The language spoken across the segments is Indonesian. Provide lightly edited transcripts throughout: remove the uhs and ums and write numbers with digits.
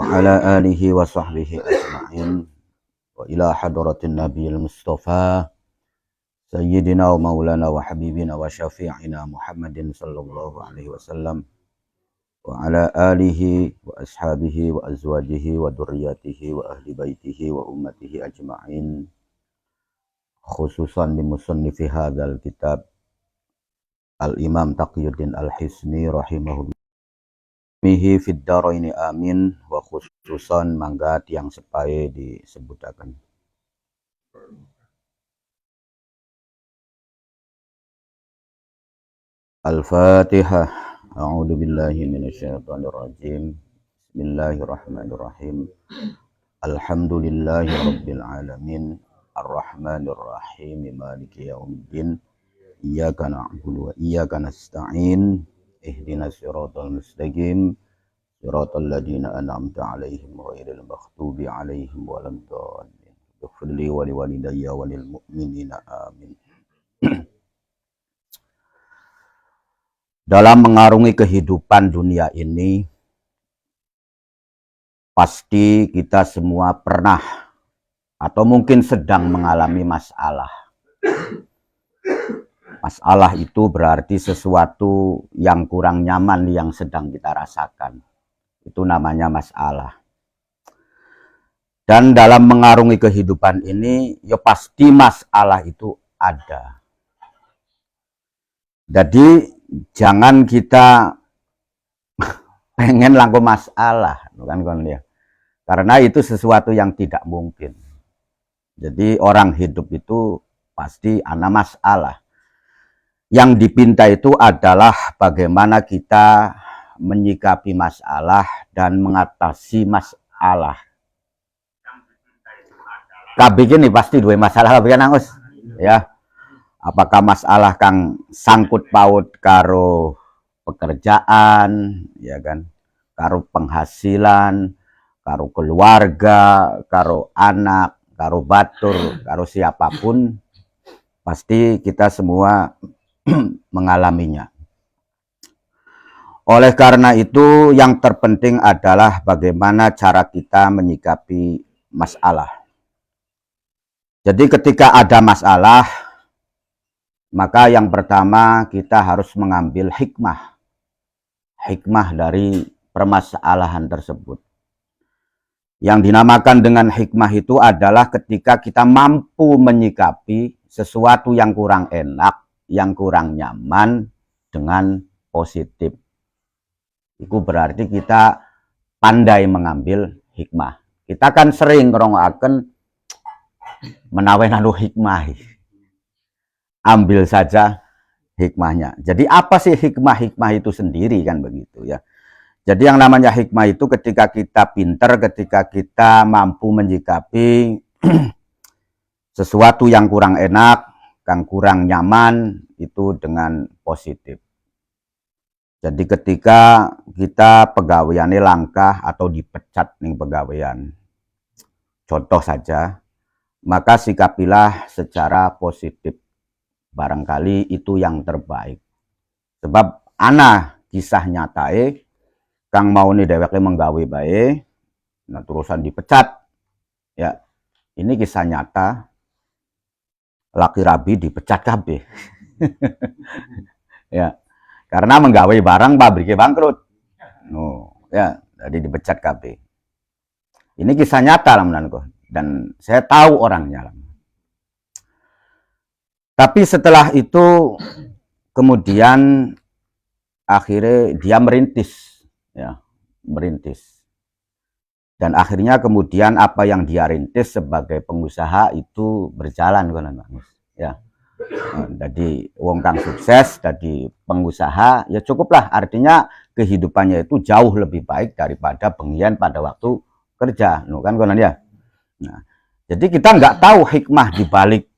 wa ala alihi wa sahbihi ajma'in wa ila hadratin nabiyil mustafa sayyidina wa maulana wa habibina wa syafi'ina Muhammadin sallallahu alaihi wasallam wa ala alihi wa ashabihi wa azwajihi wa durriyatihi wa ahli baitihi wa ummatihi ajma'in, khususan di musannifi hadzal kitab Al-Imam Taqiyuddin Al-Hisni rahimahullah mihi fid daraini amin, wa khususan mangga yang sepae disebutaken. Al-Fatihah. A'udzu billahi minasyaitonir rajim. Bismillahirrahmanirrahim. Alhamdulillahi rabbil alamin, arrahmanir rahim, maliki yaumiddin. Iyyaka na'budu wa iyyaka nasta'in. Ihdinas siratal mustaqim, siratal ladzina an'amta 'alaihim ghairil maghdubi 'alaihim waladdallin. Ighfirli wa liwalidayya wa lil mu'minina amin. Dalam mengarungi kehidupan dunia ini, pasti kita semua pernah atau mungkin sedang mengalami masalah. Masalah itu berarti sesuatu yang kurang nyaman yang sedang kita rasakan. Itu namanya masalah. Dan dalam mengarungi kehidupan ini, ya pasti masalah itu ada. Jadi jangan kita pengen langkah masalah, kan ya. Karena itu sesuatu yang tidak mungkin. Jadi orang hidup itu pasti ada masalah. Yang dipinta itu adalah bagaimana kita menyikapi masalah dan mengatasi masalah. Kabeh ini pasti dua masalah kabeh kan Angus. Ya. Apakah masalah kang sangkut paut karo pekerjaan, ya kan? Karo penghasilan, karo keluarga, karo anak, karo batur, karo siapapun, pasti kita semua mengalaminya. Oleh karena itu, yang terpenting adalah bagaimana cara kita menyikapi masalah. Jadi ketika ada masalah, maka yang pertama kita harus mengambil hikmah. Hikmah dari permasalahan tersebut. Yang dinamakan dengan hikmah itu adalah ketika kita mampu menyikapi sesuatu yang kurang enak, yang kurang nyaman dengan positif. Itu berarti kita pandai mengambil hikmah. Kita kan sering ngrungokaken menawi nanu hikmah. Ambil saja hikmahnya. Jadi apa sih hikmah itu sendiri kan begitu ya. Jadi yang namanya hikmah itu ketika kita pinter, ketika kita mampu menyikapi sesuatu yang kurang enak, yang kurang nyaman itu dengan positif. Jadi ketika kita pegawaiannya langkah atau dipecat nih pegawaian, contoh saja, maka sikapilah secara positif. Barangkali itu yang terbaik. Sebab ana kisah nyatae kang mau nih dheweke menggawe bae, nah terusan dipecat. Ya, ini kisah nyata. Laki rabi dipecat kabeh. Ya, karena menggawe barang pabriknya bangkrut. Ya, jadi dipecat kabeh. Ini kisah nyata lah dan saya tahu orangnya lah. Tapi setelah itu kemudian akhirnya dia merintis, ya, merintis. Dan akhirnya kemudian apa yang dia rintis sebagai pengusaha itu berjalan kan, ya. Jadi wong kang sukses, jadi pengusaha, ya cukuplah. Artinya kehidupannya itu jauh lebih baik daripada bengian pada waktu kerja, kan ya. Nah, jadi kita nggak tahu hikmah di balik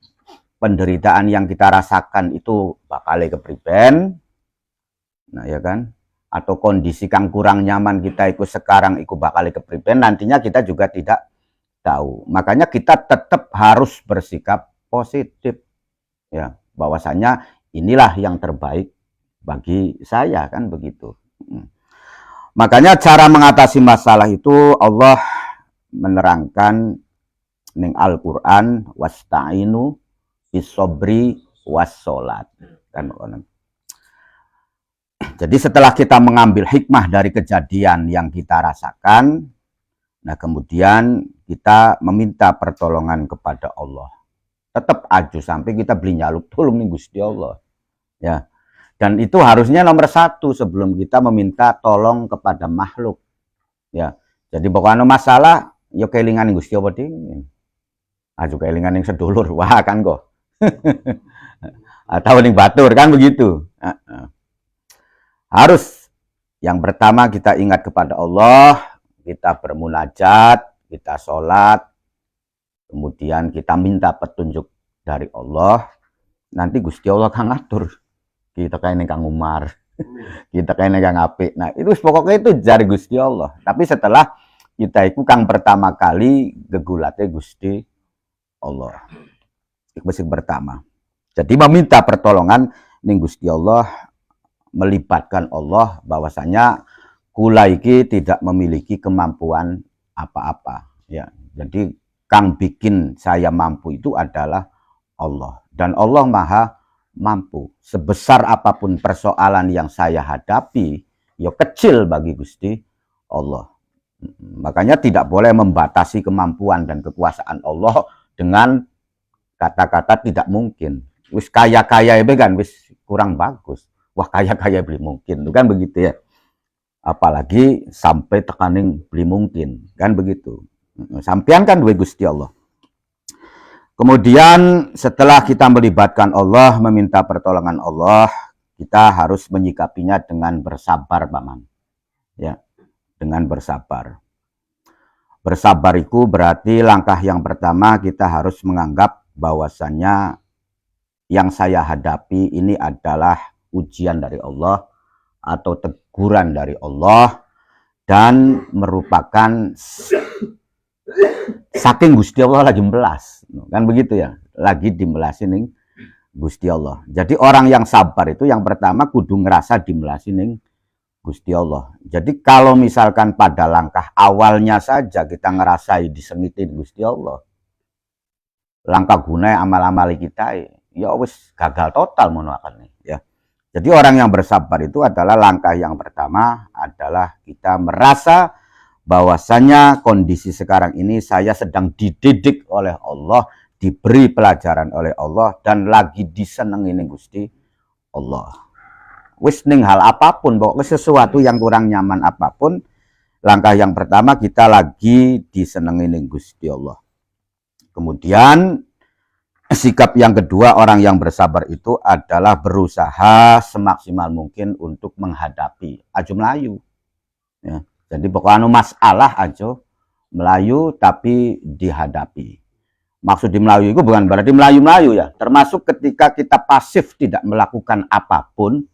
penderitaan yang kita rasakan itu bakal kepriben, nah ya kan, atau kondisi kang kurang nyaman kita ikut sekarang ikut bakal kepriben, nantinya kita juga tidak tahu. Makanya kita tetap harus bersikap positif, ya, bahwasanya inilah yang terbaik bagi saya kan begitu. Makanya cara mengatasi masalah itu Allah menerangkan ning Al-Qur'an wasta'inu bisobri wassalat. Kan. Jadi setelah kita mengambil hikmah dari kejadian yang kita rasakan, nah kemudian kita meminta pertolongan kepada Allah. Tetap aja sampai kita beli nyaluk tolong nih Gusti Allah. Ya. Dan itu harusnya nomor satu sebelum kita meminta tolong kepada makhluk. Ya. Jadi pokoknya masalah, ya kelingan Gusti Allah dingin. Aja kelingan yang sedulur, wah kan kok. Atau ning batur kan begitu. Harus yang pertama kita ingat kepada Allah, kita bermunajat, kita sholat, kemudian kita minta petunjuk dari Allah. Nanti Gusti Allah kan ngatur. Kita kayak Kang Umar, kita kayak Kang Apik. Nah itu pokoknya itu jari Gusti Allah. Tapi setelah kita itu kang pertama kali gegulatnya Gusti Allah. Itu pertama. Jadi meminta pertolongan ning Gusti Allah, melibatkan Allah bahwasanya kula iki tidak memiliki kemampuan apa-apa. Ya, jadi kang bikin saya mampu itu adalah Allah, dan Allah Maha mampu. Sebesar apapun persoalan yang saya hadapi, ya kecil bagi Gusti Allah. Makanya tidak boleh membatasi kemampuan dan kekuasaan Allah dengan kata-kata tidak mungkin. Wis kaya-kaya itu kan wis kurang bagus. Wah kaya-kaya beli mungkin, kan begitu ya. Apalagi sampai tekaning beli mungkin, kan begitu. Sampean kan duwe Gusti Allah. Kemudian setelah kita melibatkan Allah, meminta pertolongan Allah, kita harus menyikapinya dengan bersabar, Paman. Ya, dengan bersabar. Bersabar itu berarti langkah yang pertama kita harus menganggap bahwasannya yang saya hadapi ini adalah ujian dari Allah atau teguran dari Allah dan merupakan saking Gusti Allah lagi melas, kan begitu ya, lagi dimelasin ning Gusti Allah. Jadi orang yang sabar itu yang pertama kudu ngerasa dimelasin ning Gusti Allah. Jadi kalau misalkan pada langkah awalnya saja kita ngerasai disengitin Gusti Allah, langkah guna amal-amal kita ya wis gagal total monoakan ya. Jadi orang yang bersabar itu adalah langkah yang pertama adalah kita merasa bahwasanya kondisi sekarang ini saya sedang dididik oleh Allah, diberi pelajaran oleh Allah, dan lagi disenengi ning Gusti Allah. Wis ning hal apapun, pokoknya sesuatu yang kurang nyaman apapun, langkah yang pertama kita lagi disenengi ning Gusti Allah. Kemudian sikap yang kedua orang yang bersabar itu adalah berusaha semaksimal mungkin untuk menghadapi aja melayu. Ya. Jadi pokoknya masalah aja melayu tapi dihadapi. Maksud di melayu itu bukan berarti melayu-melayu ya. Termasuk ketika kita pasif tidak melakukan apapun,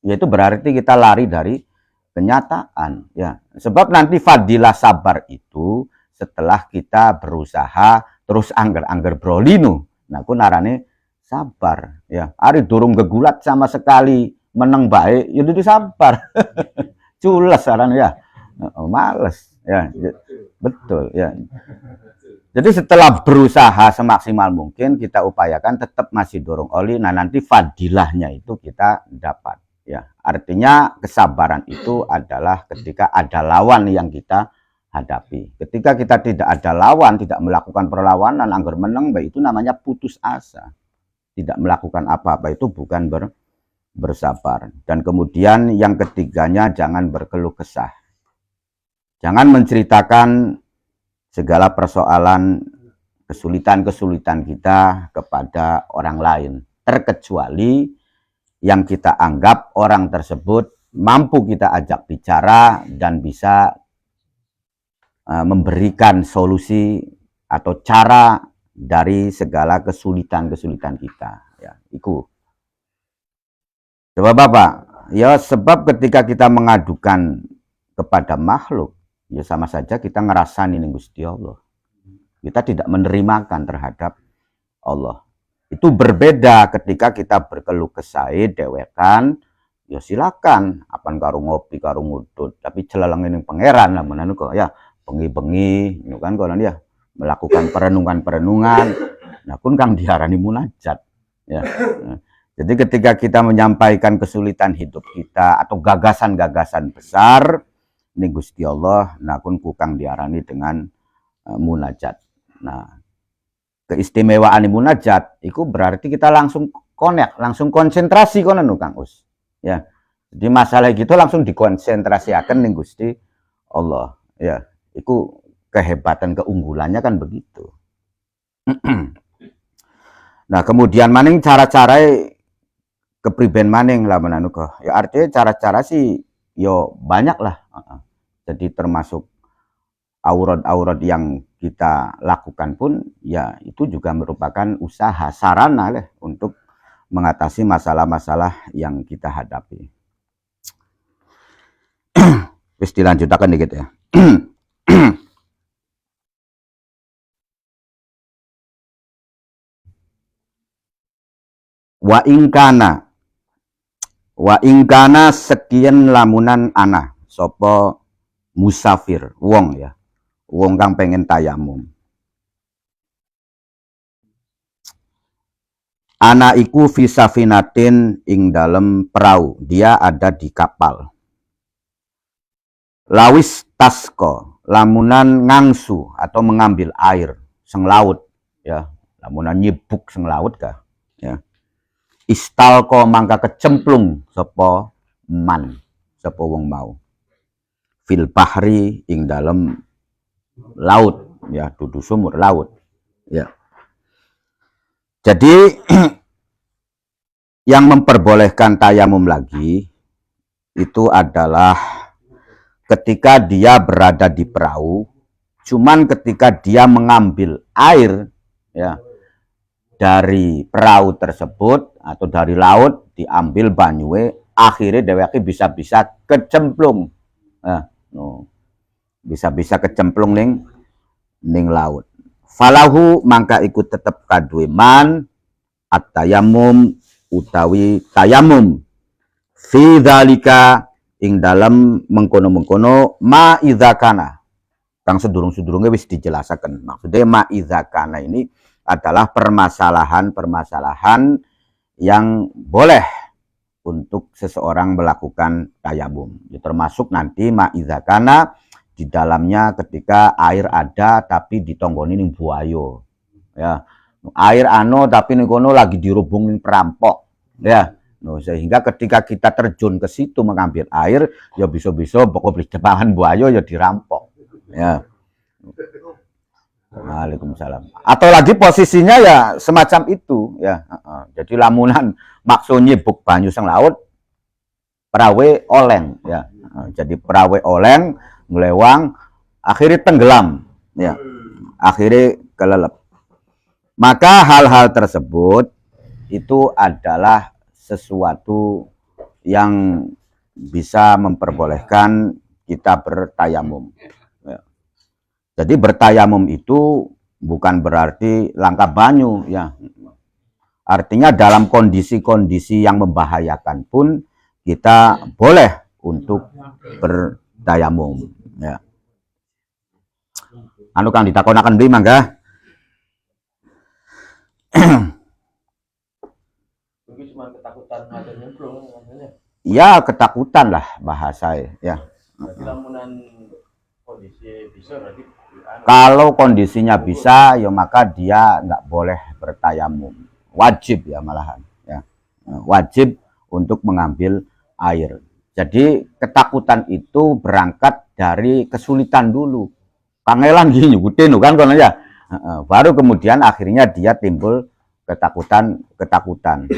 yaitu berarti kita lari dari kenyataan. Ya. Sebab nanti fadilah sabar itu setelah kita berusaha terus angger-angger brolinu. Nah, aku narane sabar, ya. Ari durung gegulat sama sekali, meneng baik, ya itu sabar. Cules saran ya. Males, ya. Betul, ya. Jadi setelah berusaha semaksimal mungkin kita upayakan tetap masih dorong oli, nah nanti fadilahnya itu kita dapat, ya. Artinya kesabaran itu adalah ketika ada lawan yang kita hadapi. Ketika kita tidak ada lawan, tidak melakukan perlawanan, angger meneng, itu namanya putus asa. Tidak melakukan apa-apa itu bukan bersabar. Dan kemudian yang ketiganya jangan berkeluh kesah. Jangan menceritakan segala persoalan, kesulitan-kesulitan kita kepada orang lain. Terkecuali yang kita anggap orang tersebut mampu kita ajak bicara dan bisa memberikan solusi atau cara dari segala kesulitan-kesulitan kita. Ya, itu. Coba Bapak, ya sebab ketika kita mengadukan kepada makhluk, ya sama saja kita ngerasain ini Gusti Allah. Kita tidak menerimakan terhadap Allah. Itu berbeda ketika kita berkeluh kesah dewekan, ya silakan, apan karo ngopi karo ngudut, tapi jelaleng ning pangeran lah menan kok ya bengi-bengi ngono kan kono ya melakukan perenungan-perenungan. Nah, pun kang diarani munajat ya. Jadi ketika kita menyampaikan kesulitan hidup kita atau gagasan-gagasan besar ning Gusti Allah, nah kun kang diarani dengan munajat. Nah, keistimewaan munajat itu berarti kita langsung connect, langsung konsentrasi kono Kang Us. Ya. Jadi masalah gitu langsung dikonsentrasikan ning Gusti Allah. Ya, itu kehebatan keunggulannya kan begitu. Nah, kemudian maning cara-cara kepriben maning lah menanu kok. Ya artinya cara-cara sih yo banyak lah. Jadi termasuk aurat-aurat yang kita lakukan pun ya itu juga merupakan usaha sarana lah untuk mengatasi masalah-masalah yang kita hadapi. Wis dilanjutakan dikit ya. Wa ingkana sekian lamunan ana sopo musafir wong ya, wong kang pengen tayamum. Ana iku fisafinatin ing dalam perahu, dia ada di kapal. Lawis tasko, lamunan ngangsu atau mengambil air seng laut ya, lamunan nyibuk seng laut kah ya. Istalko mangka kecemplung sapa man sapa wong mau fil bahri ing dalam laut ya, dudu sumur laut ya. Jadi yang memperbolehkan tayamum lagi itu adalah ketika dia berada di perahu, cuman ketika dia mengambil air ya dari perahu tersebut atau dari laut diambil banyue, akhirnya dheweke bisa-bisa kecemplung. Nah, bisa-bisa kecemplung ning laut. Falahu mangka ikut tetep kadue man at-tayamum utawi tayamum fi dzalika ing dalam mengkono-mengkono ma idza kana. Kang sedurung-sedurunge wis dijelasaken. Maksudnya ma idza kana ini adalah permasalahan-permasalahan yang boleh untuk seseorang melakukan tayamum. Ya, termasuk nanti ma idza kana di dalamnya ketika air ada tapi ditonggoni ning buayo. Ya. Air ano tapi ning kono lagi dirubung ning perampok. Ya. No, sehingga ketika kita terjun ke situ mengambil air, ya bisa-bisa pokok beli depangan buayo ya dirampok. Ya. Waalaikumsalam. Atau lagi posisinya ya semacam itu ya. Jadi lamunan maksudnya nyibuk banyu sang laut, perawe oleng ya. Jadi perawe oleng ngelewang, akhirnya tenggelam ya, akhirnya kelelep. Maka hal-hal tersebut itu adalah sesuatu yang bisa memperbolehkan kita bertayamum ya. Jadi bertayamum itu bukan berarti langkah banyu ya, artinya dalam kondisi-kondisi yang membahayakan pun kita boleh untuk bertayamum ya. Anu kang ditakonaken mbi mangga. Ya ketakutan lah bahasa ya. Kalau kondisinya bisa ya maka dia nggak boleh bertayamum, wajib ya malahan ya, wajib untuk mengambil air. Jadi ketakutan itu berangkat dari kesulitan dulu. Kangelan gini nyugutin kan kono ya. Baru kemudian akhirnya dia timbul ketakutan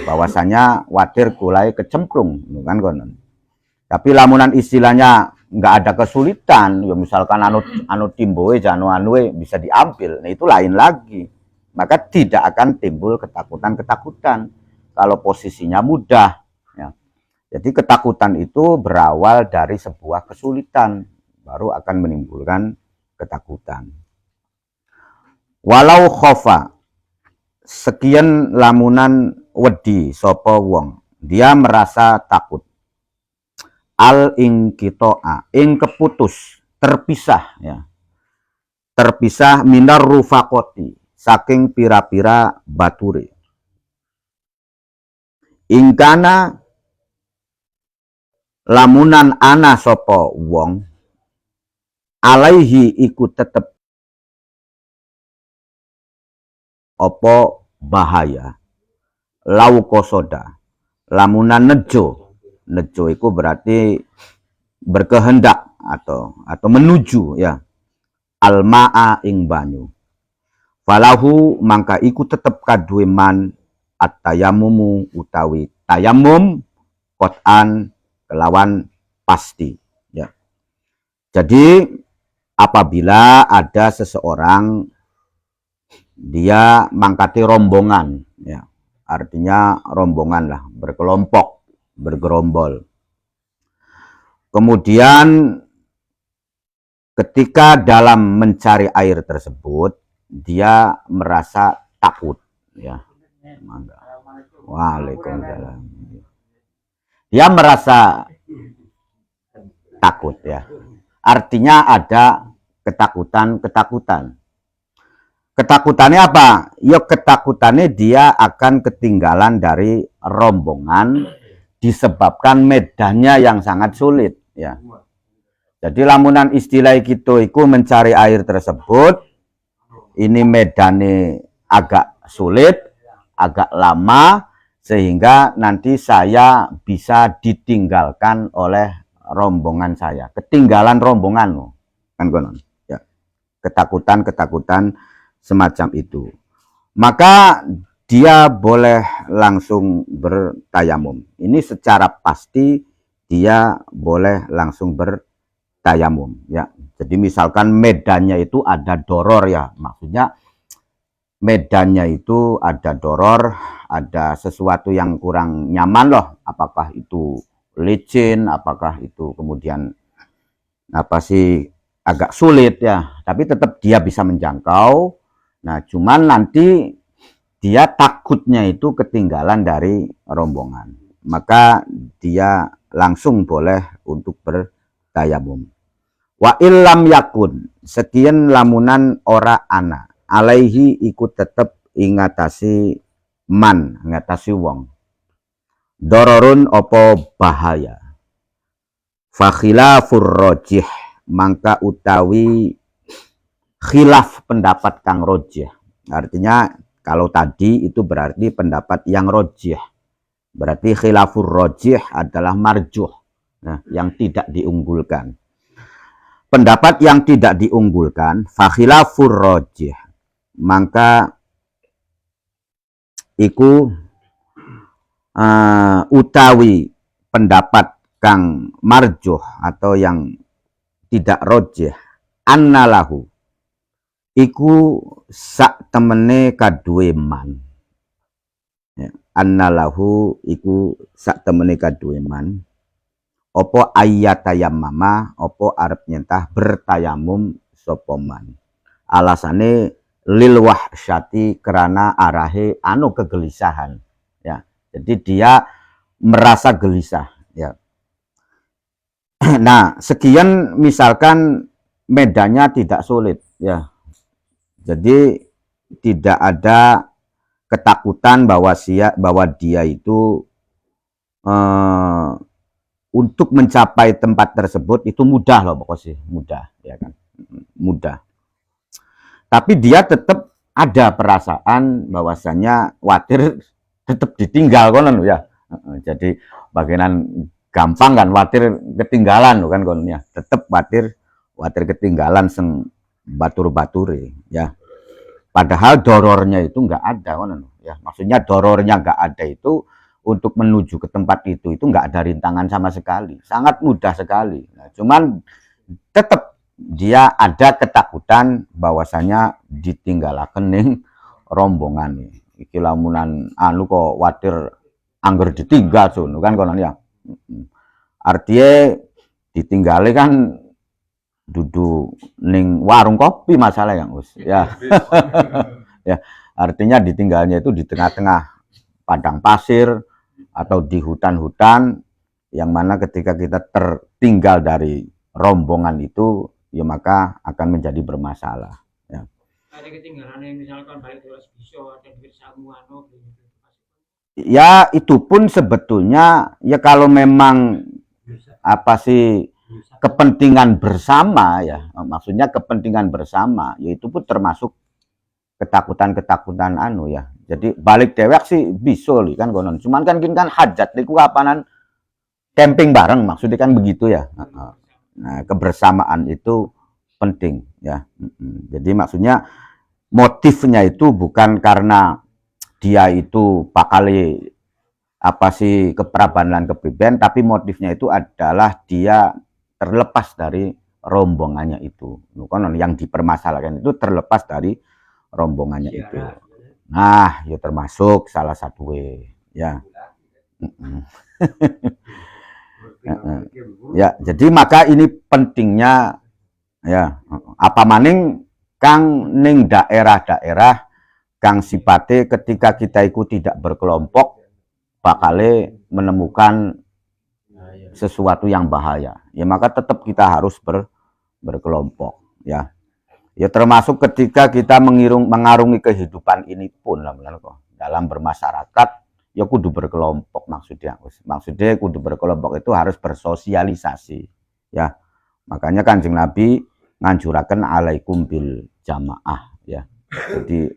bahwasanya watir kulai kecemplung kan kono. Tapi lamunan istilahnya nggak ada kesulitan, ya misalkan anu timboe janu bisa diambil, nah itu lain lagi. Maka tidak akan timbul ketakutan kalau posisinya mudah. Jadi ketakutan itu berawal dari sebuah kesulitan, baru akan menimbulkan ketakutan. Walau khofa, sekian lamunan wedi sopo wong, dia merasa takut. al inqito'a ing keputus, terpisah ya. Terpisah minar rufaqoti saking pira-pira bature. Ingkana lamunan ana sapa wong alaihi iku tetep apa bahaya lau kosoda lamunan nejo. Nejo itu berarti berkehendak atau menuju ya, almaa ing banyu. Falahu mangka iku tetep kaduwe man at-tayamumu utawi tayamum qot'an kelawan pasti ya. Jadi apabila ada seseorang dia mangkati rombongan ya, artinya rombongan lah, berkelompok, bergerombol. Kemudian ketika dalam mencari air tersebut dia merasa takut ya. Waalaikumsalam. Dia merasa takut ya. Artinya ada ketakutan. Ketakutannya apa? Ya ketakutannya dia akan ketinggalan dari rombongan disebabkan medannya yang sangat sulit ya. Jadi lamunan istilah kita itu mencari air tersebut, ini medannya agak sulit, agak lama, sehingga nanti saya bisa ditinggalkan oleh rombongan saya. Ketinggalan rombongan, kan konon. Ya. Ketakutan semacam itu. Maka dia boleh langsung bertayamum. Ini secara pasti dia boleh langsung bertayamum ya. Jadi misalkan medannya itu ada doror ya, maksudnya medannya itu ada doror, ada sesuatu yang kurang nyaman loh, apakah itu licin, apakah itu kemudian apa sih agak sulit ya, tapi tetap dia bisa menjangkau. Nah, cuman nanti dia takutnya itu ketinggalan dari rombongan, maka dia langsung boleh untuk bertayamum. Wa illam yakun sekian lamunan ora ana alaihi ikut tetep ingatasi man, ingatasi wong dororun opo bahaya. Fakhilafur rojih mangka utawi khilaf pendapat kang rojih. Artinya kalau tadi itu berarti pendapat yang rojih. Berarti khilafur rojih adalah marjuh, nah, yang tidak diunggulkan. Pendapat yang tidak diunggulkan, fakhilafur rojih, maka iku utawi pendapat kang marjuh atau yang tidak rojih, annalahu iku sak temene kaduwe man ya, annalahu iku sak temene kaduwe man opo ayyatayamama opo arep nyentah bertayamum sapa man. Alasane lil wahsyati kerana arahe anu kegelisahan ya. Jadi dia merasa gelisah ya. Nah, sekian misalkan medannya tidak sulit ya. Jadi tidak ada ketakutan bahwa dia itu untuk mencapai tempat tersebut itu mudah loh, pokoknya sih mudah ya kan, mudah. Tapi dia tetap ada perasaan bahwasanya khawatir tetap ditinggal konon ya. Jadi bagian gampang kan khawatir ketinggalan kan konon ya. Tetap khawatir ketinggalan seng batur-bature ya. Padahal dorornya itu nggak ada konon ya. Maksudnya dorornya nggak ada itu untuk menuju ke tempat itu nggak ada rintangan sama sekali, sangat mudah sekali. Nah, cuman tetap dia ada ketakutan bahwasanya ditinggalaken ning rombongan iki lamunan anu kok watir angger ditinggal sun kan konon ya. Artinya ditinggale kan dudu ning warung kopi masalah yang us ya. Ya, artinya ditinggalnya itu di tengah-tengah padang pasir atau di hutan-hutan Yang mana ketika kita tertinggal dari rombongan itu, ya maka akan menjadi bermasalah. Ya. Ada ketinggalan misalkan balik terus bisa ada duit samuan Ya itu pun sebetulnya ya kalau memang apa sih kepentingan bersama ya, maksudnya kepentingan bersama, yaitu pun termasuk ketakutan-ketakutan anu ya. Jadi balik dewek sih bisa li kan konon. Cuman kan kan hajat niku kapanan camping bareng maksudnya kan begitu ya. Nah, kebersamaan itu penting ya. Jadi maksudnya motifnya itu bukan karena dia itu pakali apa sih keprabanian kepribadian, tapi motifnya itu adalah dia terlepas dari rombongannya itu. Konon yang dipermasalahkan itu terlepas dari rombongannya itu. Nah, ya termasuk salah satu ya. Ya, jadi maka ini pentingnya ya apa maning kang ning daerah-daerah kang sipate ketika kita ikut tidak berkelompok bakale menemukan sesuatu yang bahaya. Ya maka tetap kita harus berkelompok ya. Ya termasuk ketika kita mengarungi kehidupan ini pun dalam bermasyarakat ya kudu berkelompok maksudnya. Maksudnya kudu berkelompok itu harus bersosialisasi ya. Makanya Kanjeng Nabi nganjuraken alaikum bil jamaah ya. Jadi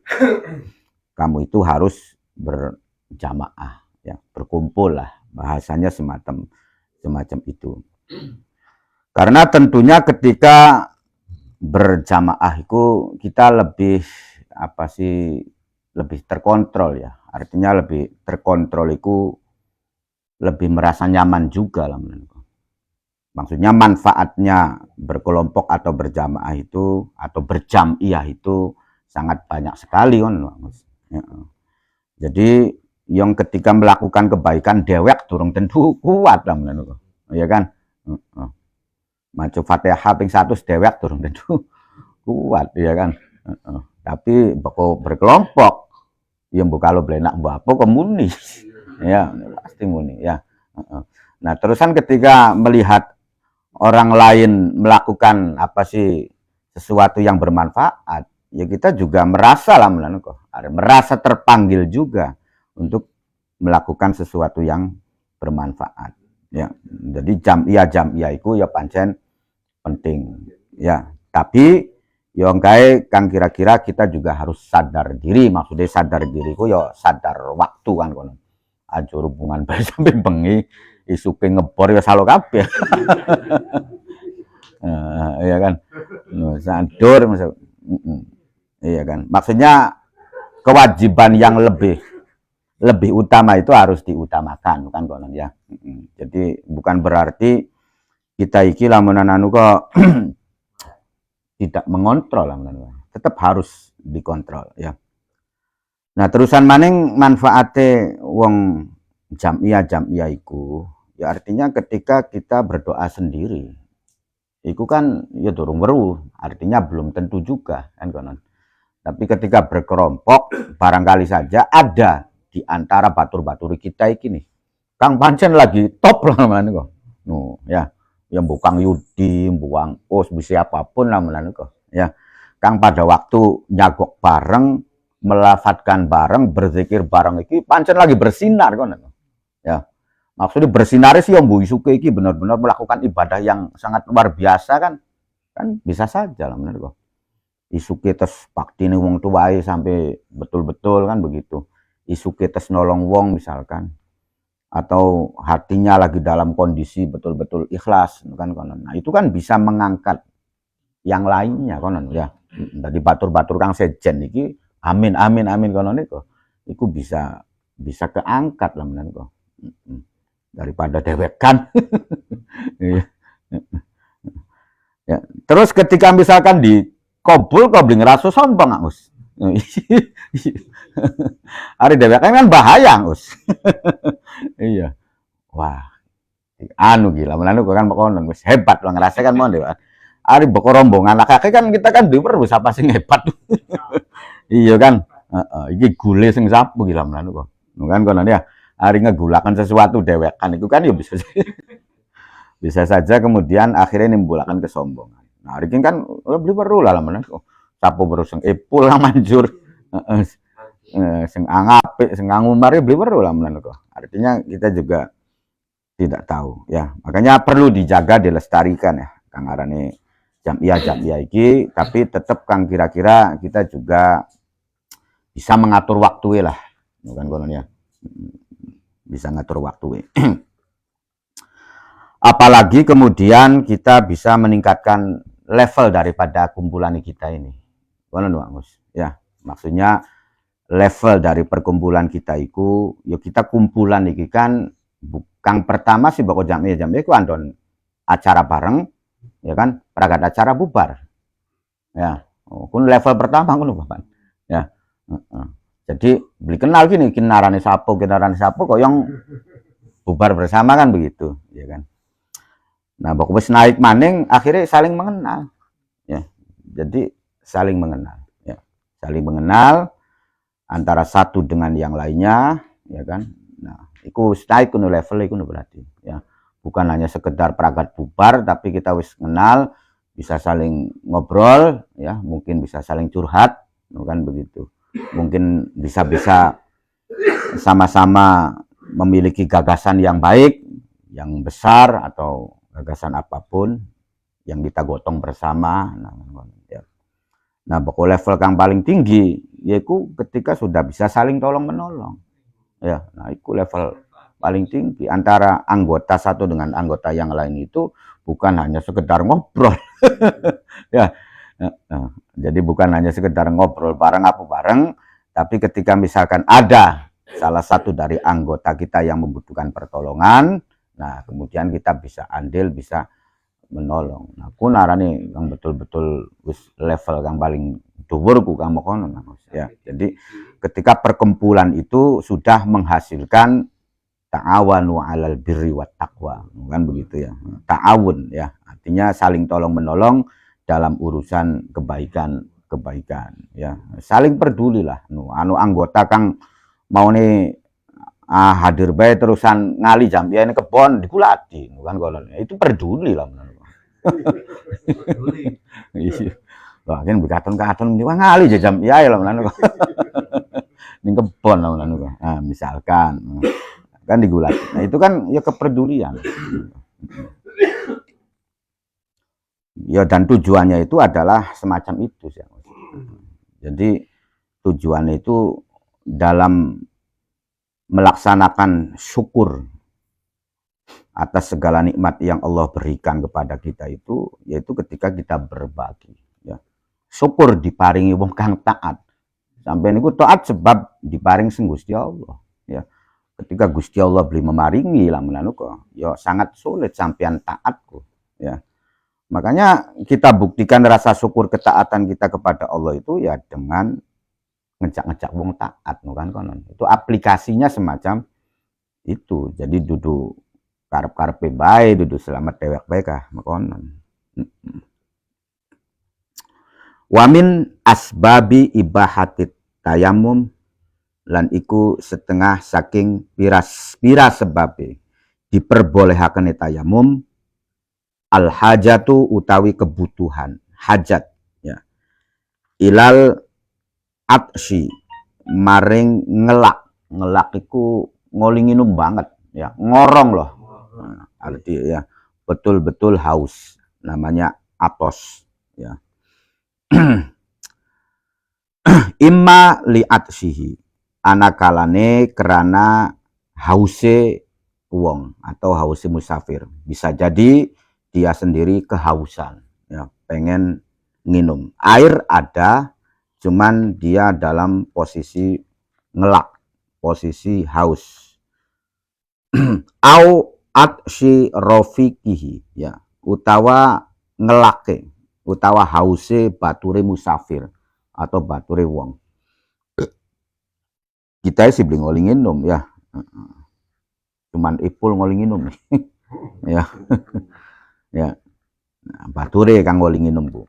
kamu itu harus berjamaah ya, berkumpul lah bahasanya semacam itu. Karena tentunya ketika berjamaah itu kita lebih apa sih lebih terkontrol ya. Artinya lebih terkontrol itu lebih merasa nyaman juga lah menurutku. Maksudnya manfaatnya berkelompok atau berjamaah itu atau berjamiyah itu sangat banyak sekali kan. Ya. Jadi yang ketika melakukan kebaikan dewek durung tentu kuat lah menurutku. Ya kan? Macu Fatihah ping 100 dewek durung tentu kuat ya kan. Tapi bako berkelompok yang kalau belenak mbak apa komuni ya pasti muni ya. Nah terusan ketika melihat orang lain melakukan apa sih sesuatu yang bermanfaat ya kita juga merasa lah merasa terpanggil juga untuk melakukan sesuatu yang bermanfaat ya. Jadi jam-iya itu ya pancen penting ya. Tapi yang kayak kang kira-kira kita juga harus sadar diri. Maksudnya sadar diriku ya sadar waktu kan kono. Aja hubungan bae sampai bengi isuke ngebor ya salo kabeh. Iya kan. Sandur iya kan. Maksudnya kewajiban yang lebih utama itu harus diutamakan kan kono ya. Jadi bukan berarti kita iki lamunan anu kok tidak mengontrol, tetap harus dikontrol ya. Nah terusan maning manfaate wong jamiyah iku ya artinya ketika kita berdoa sendiri iku kan ya durung weruh, artinya belum tentu juga kan konon. Tapi ketika berkelompok barangkali saja ada di antara batur-batur kita iki nih kang pancen lagi top lah kok. No ya. Yang bukan Yudi, buang os, bisa apapun namanya kok. Ya, kang pada waktu nyagok bareng, melafatkan bareng, berzikir bareng iki pancen lagi bersinar kan. Ya. Maksudnya bersinar sih yang Bu Isuke iki benar-benar melakukan ibadah yang sangat luar biasa kan. Kan bisa saja lah benar kok. Isuke tes paktine wong tuwae sampai betul-betul kan begitu. Isuke tes nolong wong misalkan. Atau hatinya lagi dalam kondisi betul-betul ikhlas kan konon. Nah itu kan bisa mengangkat yang lainnya konon ya. Dari batur-batur kang sejen iki amin konon itu bisa keangkat lah menan kok. Daripada dewekan. Ya. Terus ketika misalkan di kobul ngerasa sombong Us. Hari dewekan kan bahaya Us. Iya. Wah. Anu gila, menanu kan konon wis hebat lah ngerasakan mon dewa. Ari boko rombongan kakek kan kita kan dewer wis apa sing hebat. Iya kan? Iki gule sing sapu gila menanu kok. Kan konon ya. hari ngegulakan sesuatu dewekan itu kan ya bisa bisa saja kemudian akhirnya menimbulkan kesombongan. Nah, hari ini kan beli perlu lah mana kok sapu berusung epul lah manjur sing angapik sing ngumari beli perlu lah mana kok. Artinya kita juga tidak tahu ya. Makanya perlu dijaga dilestarikan ya Kang Arane jamiah iki, tapi tetap Kang kira-kira kita juga bisa mengatur waktu lah. Bukan konon ya. Bisa ngatur waktu. Apalagi kemudian kita bisa meningkatkan level daripada kumpulan kita ini. Konon Gus. Ya, maksudnya level dari perkumpulan kita itu, ya kita kumpulan iki kan bukan pertama sih bakal jamiah itu andon acara bareng, ya kan, perangkat acara bubar. Ya, kun level pertama kun Bapak. Ya. Jadi beli kenal gini, kinarane sapo kok yang bubar bersama kan begitu, ya kan. Nah, bakal wis naik maning akhirnya saling mengenal. Ya. Jadi saling mengenal, ya. Saling mengenal antara satu dengan yang lainnya, ya kan. Nah, itu naik kuno level itu berarti, ya. Bukan hanya sekedar perangkat bubar, tapi kita wis kenal, bisa saling ngobrol, ya, mungkin bisa saling curhat, kan begitu. Mungkin bisa sama-sama memiliki gagasan yang baik, yang besar atau gagasan apapun yang kita gotong bersama. Nah, pokok level yang paling tinggi yaitu ketika sudah bisa saling tolong menolong. Ya, nah itu level paling tinggi antara anggota satu dengan anggota yang lain itu bukan hanya sekedar ngobrol. Ya. Jadi bukan hanya sekedar ngobrol bareng apa bareng, tapi ketika misalkan ada salah satu dari anggota kita yang membutuhkan pertolongan, nah kemudian kita bisa andil, bisa menolong. Nah, aku narani yang betul-betul level yang paling dhuwur ku kang mokono ya. Jadi ketika perkumpulan itu sudah menghasilkan ta'awanu 'alal birri wat taqwa, kan begitu ya. Ta'awun ya, artinya saling tolong menolong dalam urusan kebaikan ya. Saling peduli lah. Anu anggota kang mau nih hadir bae terusan ngali jambiane kebon dikulati kan kolon. Itu peduli lah menurut. Iya. Wah, kan bekaton-katon niku ngali jam ya lah menurut. Ning kebon lah menurut. Nah, misalkan kan digulat. Nah, itu kan ya kepedulian. Ya dan tujuannya itu adalah semacam itu ya. Jadi tujuannya itu dalam melaksanakan syukur atas segala nikmat yang Allah berikan kepada kita itu, yaitu ketika kita berbagi. Ya. Syukur diparingi wong kang taat. Sampai niku taat sebab diparing sing Gusti Allah. Ya. Ketika Gusti Allah beli memaringi lamunan kok, ya sangat sulit sampean taatku. Ya. Makanya kita buktikan rasa syukur ketaatan kita kepada Allah itu ya dengan ngejak-ngejak wong taat, kan konon. Itu aplikasinya semacam itu. Jadi duduk karep-karepe bae, duduk selamat dewek bae kah makonon. Wamin asbabi ibahatit tayamum lan iku setengah saking pira sebabe diperbolehaken tayamum al hajatu utawi kebutuhan hajat ya ilal atsy maring ngelak iku ngolinginum banget ya ngorong loh nah, arti ya betul-betul haus namanya atos ya imma li atsihi anakalane kerana hause wong atau hause musafir bisa jadi dia sendiri kehausan ya pengen nginum air ada cuman dia dalam posisi ngelak posisi haus au atsy rafiqihi ya utawa ngelake utawa hause bature musafir atau bature wong kita sih beli ngolingin num ya cuman ipul ngolingin num ya ya nah, bature kang ngolingin num Bu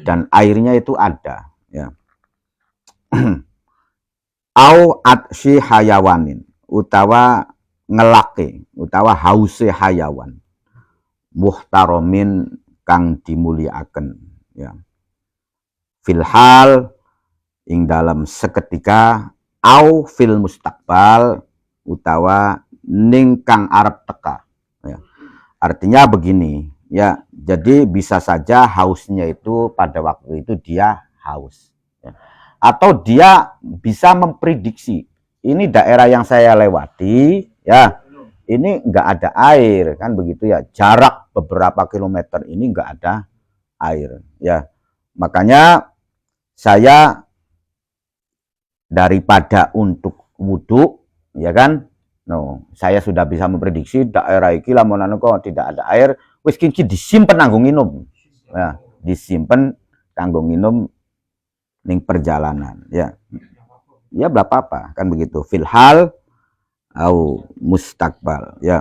dan airnya itu ada ya au atsy hayawanin utawa ngelake utawa hause hayawan muhtaromin kang dimuliaken ya filhal ing dalam seketika au fil mustakbal utawa ning kang arep teka ya. Artinya begini ya, jadi bisa saja hausnya itu pada waktu itu dia haus ya. Atau dia bisa memprediksi ini daerah yang saya lewati ya, ini nggak ada air kan begitu ya, jarak beberapa kilometer ini nggak ada air ya, makanya saya daripada untuk wudhu ya kan, saya sudah bisa memprediksi daerah iki lamun kok tidak ada air, wis kiki disimpen kanggo nginum ya, disimpen kanggo nginum ning perjalanan ya. Ya apa-apa kan begitu, filhal au mustakbal ya.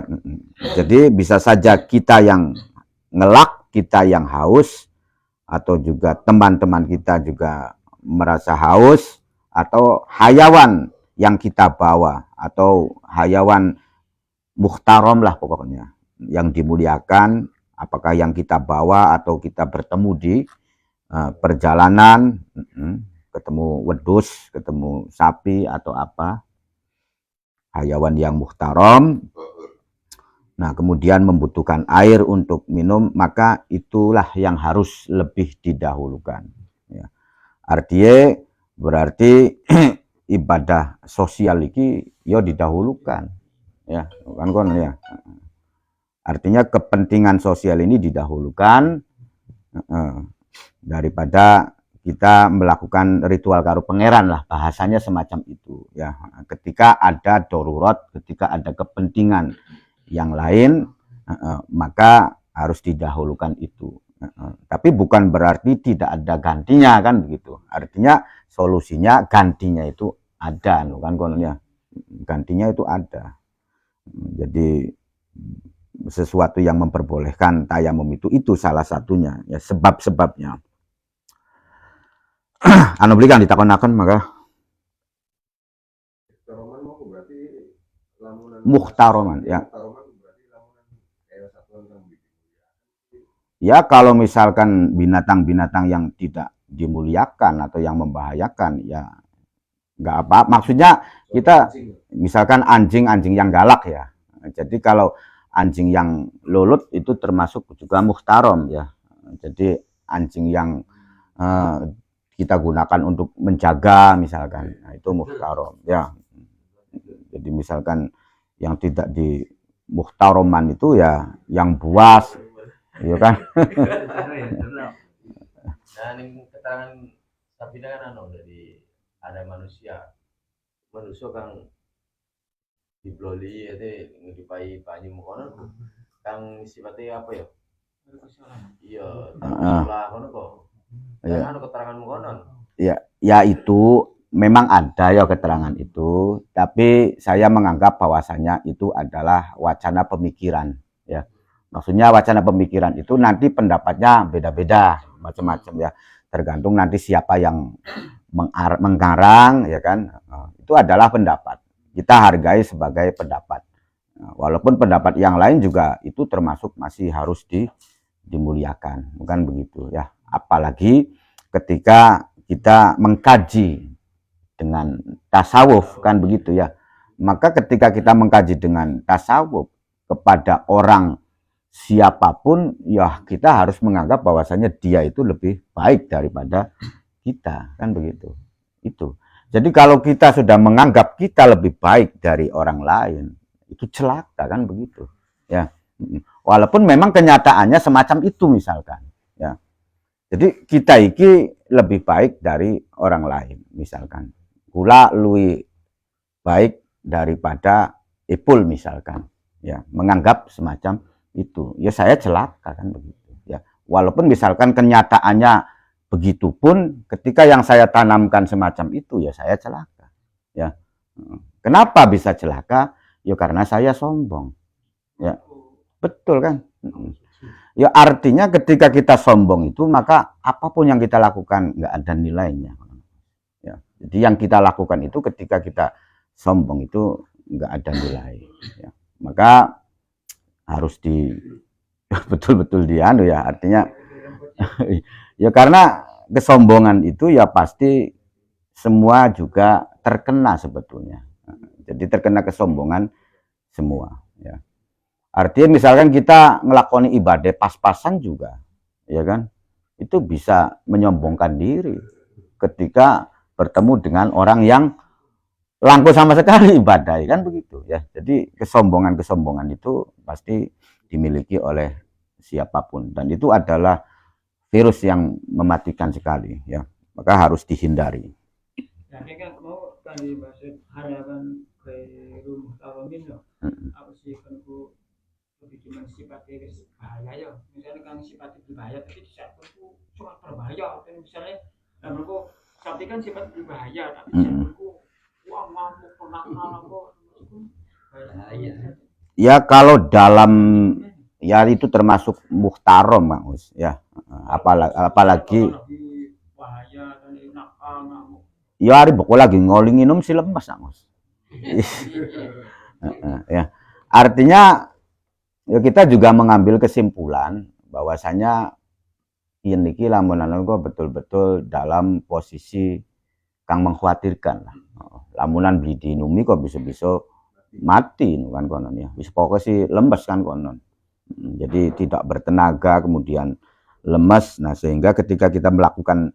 Jadi bisa saja kita yang ngelak, kita yang haus, atau juga teman-teman kita juga merasa haus, atau hayawan yang kita bawa, atau hayawan muhtaram lah pokoknya yang dimuliakan, apakah yang kita bawa atau kita bertemu di perjalanan, ketemu wedus, ketemu sapi atau apa, hayawan yang muhtaram, nah kemudian membutuhkan air untuk minum, maka itulah yang harus lebih didahulukan ya. Artinya berarti ibadah sosial iki yo didahulukan ya, kan kon ya. Artinya kepentingan sosial ini didahulukan daripada kita melakukan ritual karo pangeran lah, bahasanya semacam itu ya. Ketika ada darurat, ketika ada kepentingan yang lain, maka harus didahulukan itu. Tapi bukan berarti tidak ada gantinya kan begitu. Artinya solusinya gantinya itu ada kan kononnya. Gantinya itu ada. Jadi sesuatu yang memperbolehkan tayamum itu salah satunya ya, sebab-sebabnya. Anu beli kan ditakonaken maka muhtaroman ya. Ya kalau misalkan binatang-binatang yang tidak dimuliakan atau yang membahayakan ya nggak apa, maksudnya kita misalkan anjing-anjing yang galak ya, jadi kalau anjing yang lulut itu termasuk juga muhtarom ya, jadi anjing yang kita gunakan untuk menjaga misalkan, nah, itu muhtarom ya. Jadi misalkan yang tidak di muhtaroman itu ya yang buas ya kan. Nah ini keterangan tapi kan dari ada manusia kang dibloli itu ngidipai banyu mukono kang sifatnya apa ya, iya salah kono kok ya. Keterangan mukono ya itu memang ada ya keterangan itu, tapi saya menganggap bahwasanya itu adalah wacana pemikiran ya. Maksudnya wacana pemikiran itu nanti pendapatnya beda-beda macam-macam ya, tergantung nanti siapa yang menggarang ya kan. Itu adalah pendapat, kita hargai sebagai pendapat, walaupun pendapat yang lain juga itu termasuk masih harus dimuliakan, bukan begitu ya. Apalagi ketika kita mengkaji dengan tasawuf kan begitu ya, maka ketika kita mengkaji dengan tasawuf kepada orang siapapun ya, kita harus menganggap bahwasanya dia itu lebih baik daripada kita kan begitu. Itu jadi kalau kita sudah menganggap kita lebih baik dari orang lain, itu celaka kan begitu ya, walaupun memang kenyataannya semacam itu misalkan ya. Jadi kita iki lebih baik dari orang lain, misalkan kula luwih baik daripada Ipul misalkan ya, menganggap semacam itu ya, saya celaka kan begitu ya. Walaupun misalkan kenyataannya begitu pun, ketika yang saya tanamkan semacam itu ya saya celaka ya. Kenapa bisa celaka? Ya karena saya sombong ya, betul kan ya. Artinya ketika kita sombong itu, maka apapun yang kita lakukan nggak ada nilainya ya. Jadi yang kita lakukan itu ketika kita sombong itu nggak ada nilai. Ya. Maka harus di betul-betul dianu ya, artinya ya karena kesombongan itu ya pasti semua juga terkena sebetulnya. Jadi terkena kesombongan semua. Ya. Artinya misalkan kita ngelakoni ibadah pas-pasan juga, ya kan? Itu bisa menyombongkan diri ketika bertemu dengan orang yang langku sama sekali ibadah, kan begitu ya. Jadi kesombongan itu pasti dimiliki oleh siapapun, dan itu adalah virus yang mematikan sekali ya. Maka harus dihindari. Ya, ini kan mau kan dibahas harapan khairum tawamin loh. Apa sih kan ku lebih cuman sifatnya bahaya ya. Misalnya kan sifatnya berbahaya tapi di saat itu cuma berbahaya. Misalnya namun kok tapi kan sifat berbahaya tapi di saat itu uang mampu penakal apa itu bahaya. Ya kalau dalam ya itu termasuk muhtarom Bang Us ya. Apalagi bahaya dan nakal. Ya hari pokok lagi ngoling minum si lemas Bang Us. Ya. Artinya ya kita juga mengambil kesimpulan bahwasanya ini lamunan kok betul-betul dalam posisi kang mengkhawatirkan lah. Lamunan beli dinumi kok bisa-bisa mati kan konon ya. Wis pokoknya sih lemes kan konon. Jadi tidak bertenaga, kemudian lemes. Nah, sehingga ketika kita melakukan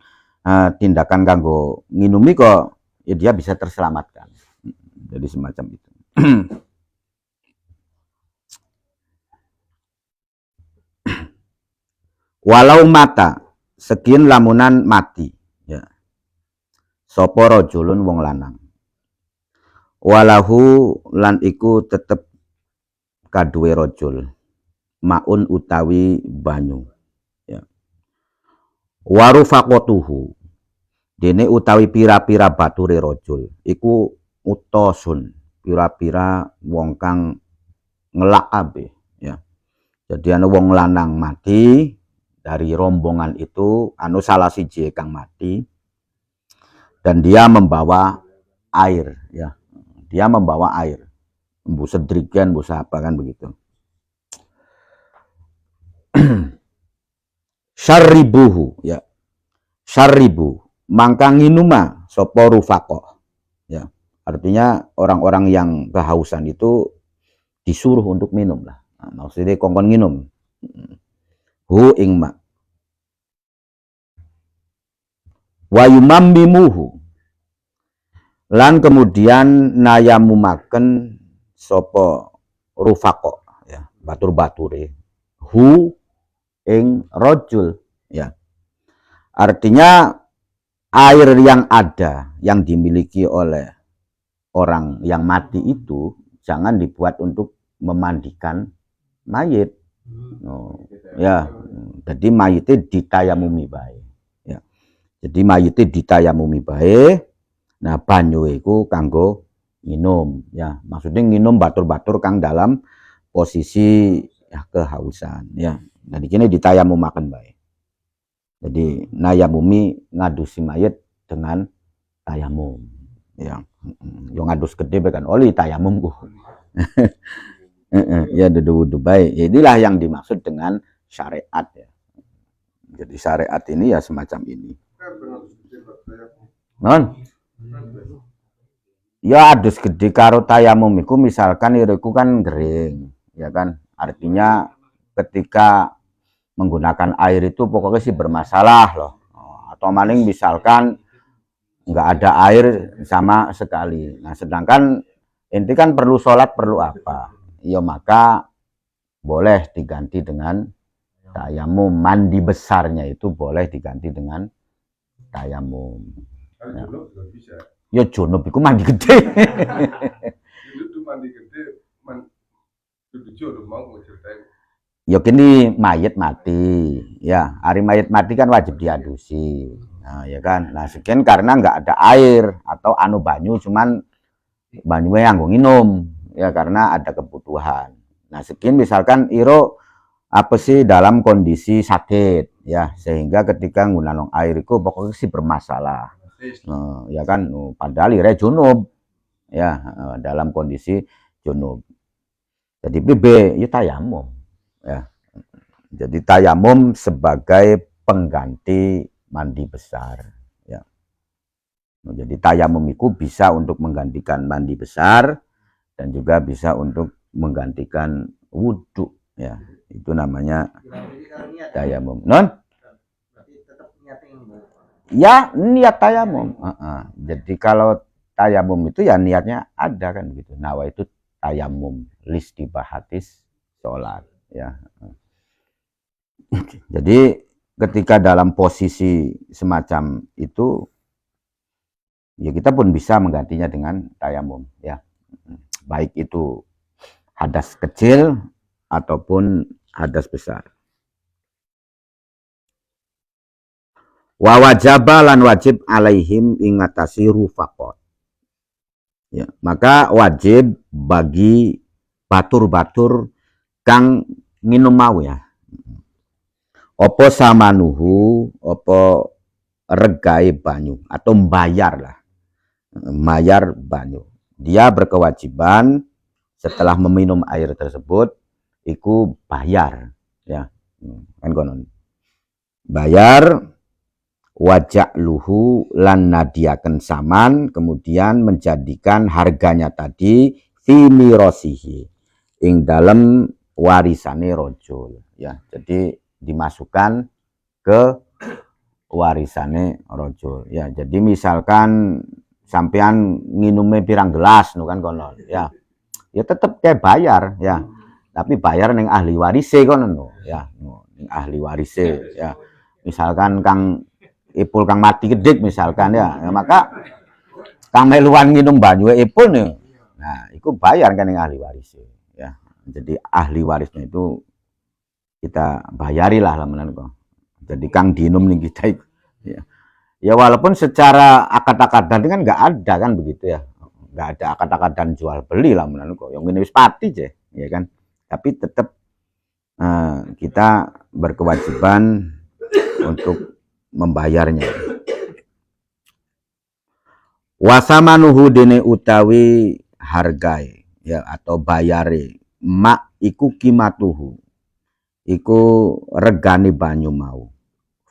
tindakan kanggo nginumi kok ya dia bisa terselamatkan. Jadi semacam itu. Walau mata sekian lamunan mati ya. Sapa rajulun wong lanang. Walahu lan iku tetep kaduwe rajul maun utawi banyu ya. Warufaqatuhu dene utawi pira-pira bature rajul iku utosun pira-pira wong kang ngelak kabeh ya. Jadi ana wong lanang mati dari rombongan itu salah siji kang mati dan dia membawa air ya. Dia membawa air. Mbu sedrigan, mbu apa kan begitu. Syarribuhu ya. Syarribu mangka nginuma sapa rufaqo. Ya. Artinya orang-orang yang kehausan itu disuruh untuk minum lah. Nah, maksudnya kongkon nginum. Hu ing ma. Wa yumammimuhu. Lan kemudian nayamumaken sapa rufaqo ya, batur-bature. Hu ing rajul ya. Artinya air yang ada yang dimiliki oleh orang yang mati itu jangan dibuat untuk memandikan mayit. Ya, jadi mayitnya ditayamumi bae. Ya. Jadi mayitnya ditayamumi bae. Nah, banyu iku kanggo minum ya. Maksudnya minum batur-batur kang dalam posisi ya, kehausan ya. Nah, di sini ditayamumaken bae. Jadi nayamumi ngadusi mayit dengan tayamum ya. Yo ngadus gede kan oli tayamum ku. Ya dudu baik. Inilah yang dimaksud dengan syariat ya. Jadi syariat ini ya semacam ini. Non. Ya adus gede karo tayamum iku misalkan iriku kan kering, ya kan. Artinya ketika menggunakan air itu pokoknya sih bermasalah loh. Atau maling misalkan nggak ada air sama sekali. Nah sedangkan inti kan perlu sholat perlu apa? Ya maka boleh diganti dengan tayamum. Mandi besarnya itu boleh diganti dengan tayamum. Ya. Ya junub itu mandi gede. Itu mandi gede, itu junub mau ceritain. Ya kini mayat mati, ya hari mayat mati kan wajib diadusi, nah, ya kan. Nah sekian karena nggak ada air atau anu banyu, cuman banyunya yang nginum, ya karena ada kebutuhan. Nah sekian misalkan iro apa sih dalam kondisi sakit, ya sehingga ketika nggunakno air itu pokoknya sih bermasalah. Ya kan padahal ire junub ya, dalam kondisi junub. Jadi B ya tayamum, ya. Jadi tayamum sebagai pengganti mandi besar, ya. Jadi tayamum itu bisa untuk menggantikan mandi besar dan juga bisa untuk menggantikan wudhu, ya. Itu namanya tayamum. Non? Ya niat tayamum. Jadi kalau tayamum itu ya niatnya ada kan gitu. Nawa itu tayamum listibahatis sholat, ya. Jadi ketika dalam posisi semacam itu, ya kita pun bisa menggantinya dengan tayamum, ya. Baik itu hadas kecil ataupun hadas besar. Wa wajaba lan wajib alaihim ingatasi rufaqot. Ya, maka wajib bagi batur-batur kang nginum mau, ya. Opo samanuhu, opo regai banyu atau bayar lah. Bayar banyu. Dia berkewajiban setelah meminum air tersebut iku bayar, ya. Kan konon. Bayar wajak luhu lan nadiaken saman, kemudian menjadikan harganya tadi fi mirosihi ing dalam warisane rojul, ya. Jadi dimasukkan ke warisane rojul, ya. Jadi misalkan sampean nginume pirang gelas nu kan konon, ya. Ya tetep kayak bayar, ya. Tapi bayar ning ahli warise konon, ya. Ning ahli warise, ya. Misalkan Kang Ipul Kang mati gedik misalkan, ya, maka Kang meluan nginum banyu Ipul nih, nah itu bayar kan yang ahli waris, ya. Jadi ahli warisnya itu kita bayarilah lamenan kok. Jadi Kang dinum nih kita, ya. Ya walaupun secara akad-akadan kan nggak ada kan begitu, ya, nggak ada akad-akadan jual beli lamenan kok, yang ini wis pati je, ya kan. Tapi tetap kita berkewajiban untuk membayarnya. Wasamanuhu dene utawi hargai, ya, atau bayare mak iku kimatuhu, iku regane banyu mau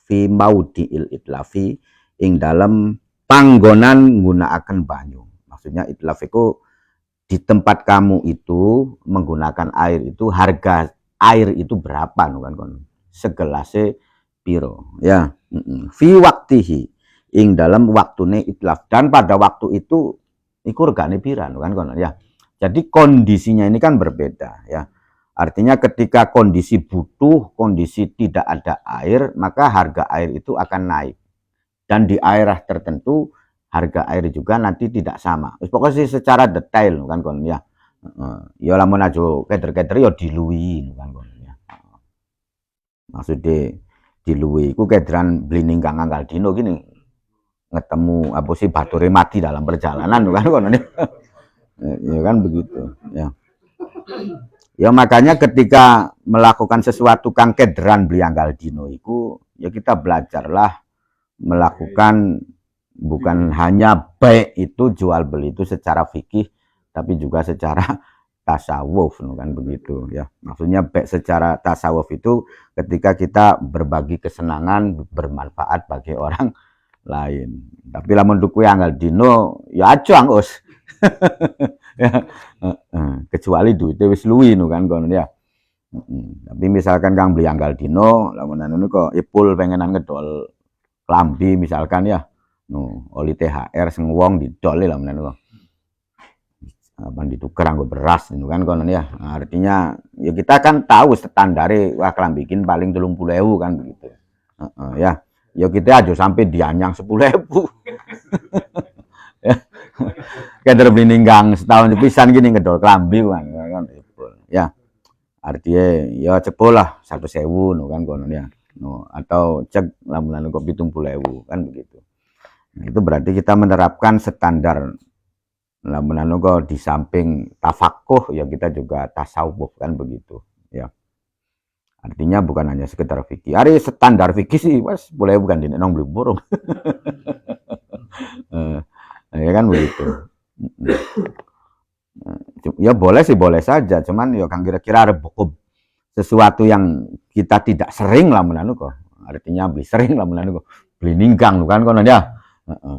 fi maudil itlafi ing dalam panggonan nggunakaken banyu. Maksudnya itlaf itu di tempat kamu itu menggunakan air itu, harga air itu berapa kan kon segelase piro, ya. Fi waktihi ing dalam waktune itlaf, dan pada waktu itu iku regane pira kan kono, ya. Jadi kondisinya ini kan berbeda, ya. Artinya ketika kondisi butuh, kondisi tidak ada air, maka harga air itu akan naik. Dan di daerah tertentu harga air juga nanti tidak sama. Pokoknya secara detail kan kono, ya. Ya lamun aja keder-keder ya diluwi kan kono, ya. Maksudnya diluwi iku kederan blining Kang Anggal dino gini ketemu apa sih bature mati dalam perjalanan kan kono, ya kan begitu, ya. Ya makanya ketika melakukan sesuatu Kang kederan beli Anggal dino iku, ya kita belajarlah melakukan bukan hanya baik itu jual beli itu secara fikih, tapi juga secara tasawuf kan begitu, ya. Maksudnya baik secara tasawuf itu ketika kita berbagi kesenangan bermanfaat bagi orang lain. Tapi lamun duku Anggal dino ya aja anggus. Ya. Kecuali duitnya wis luwi kan kono, ya. Tapi misalkan Kang beli Anggal dino lamun anu kok Ipul pengenan ngedol klambi misalkan, ya. Oli THR sing wong didol lamun anu kok. Apa ditukar anggo beras itu kan konon, ya. Nah, artinya ya kita kan tahu standare wah klambikin paling 30.000 kan begitu. Ya. Ya kita aja sampai dianyang 10.000. Ya. Keder beli ninggang setahun pisan gini ngedol klambi kan ya. Artinya ya cepol lah 100.000 kan konon, ya. Atau cek lamun kok 70.000 kan begitu. Nah, itu berarti kita menerapkan standar. Lamun kok di samping tafakuh ya kita juga tasawuf kan begitu, ya. Artinya bukan hanya sekedar fikih. Hari standar fikih sih mas boleh bukan di nong beli burung. Ya kan begitu. Ya boleh sih, boleh saja, cuman ya kan kira-kira ada buku sesuatu yang kita tidak sering lah menanu kok. Artinya beli sering lah menanu kok. Beli ninggang kan kono ya.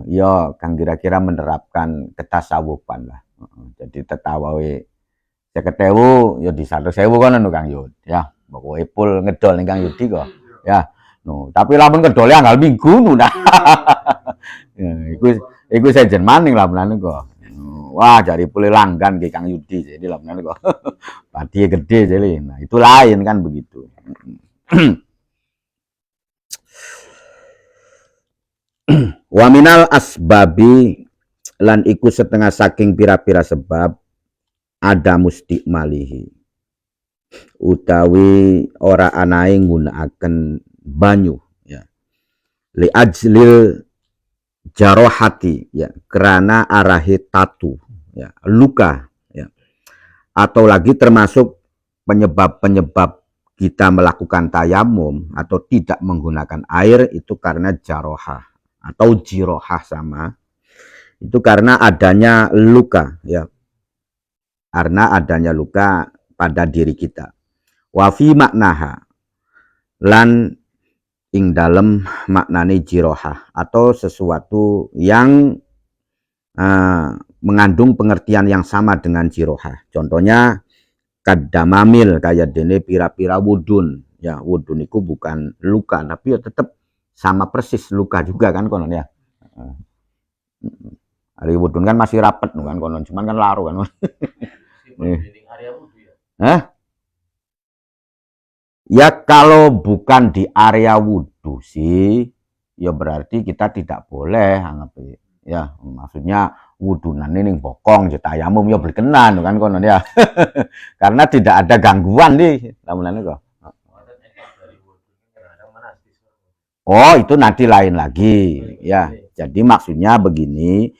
Ya kan kira-kira menerapkan ketasawufan lah. Jadi tetawawe 50.000 ya di 100.000 kono Kang Yud ya. Pokoke pul ngedol ning Kang Yudi kok. Ya. No, tapi lamun kedole anggal minggu nu nah. Ya, iku sejen maning lah menanu kok. Wah, jadi pulih langgan ke Kang Yudi, jadi lah kok. Padi gede jadi. Nah, itu lain kan begitu. Wa minal asbabi lan iku setengah saking pira-pira sebab ada mustikmalihi. Utawi ora anae nggunakaken banyu ya. Li ajlil jarohati ya, kerana arahi tatu ya, luka ya, atau lagi termasuk penyebab-penyebab kita melakukan tayamum atau tidak menggunakan air itu karena jarohah atau jirohah sama, itu karena adanya luka ya, karena adanya luka pada diri kita. Wafi maknaha lan ing dalem maknane jirohah atau sesuatu yang mengandung pengertian yang sama dengan jirohah. Contohnya kadamamil kayak dene pira-pira wudun ya, wudun itu bukan luka tapi ya tetap sama persis luka juga kan konon ya. Hari wudun kan masih rapet kan konon, cuman kan laru kan. Hah? Ya kalau bukan di area wudhu sih, ya berarti kita tidak boleh anggap ya, maksudnya wudunan ini bokong tayamum ya berkenan kan konon ya. Karena tidak ada gangguan nih lamunane kok. Oh, itu nanti lain lagi ya. Jadi maksudnya begini,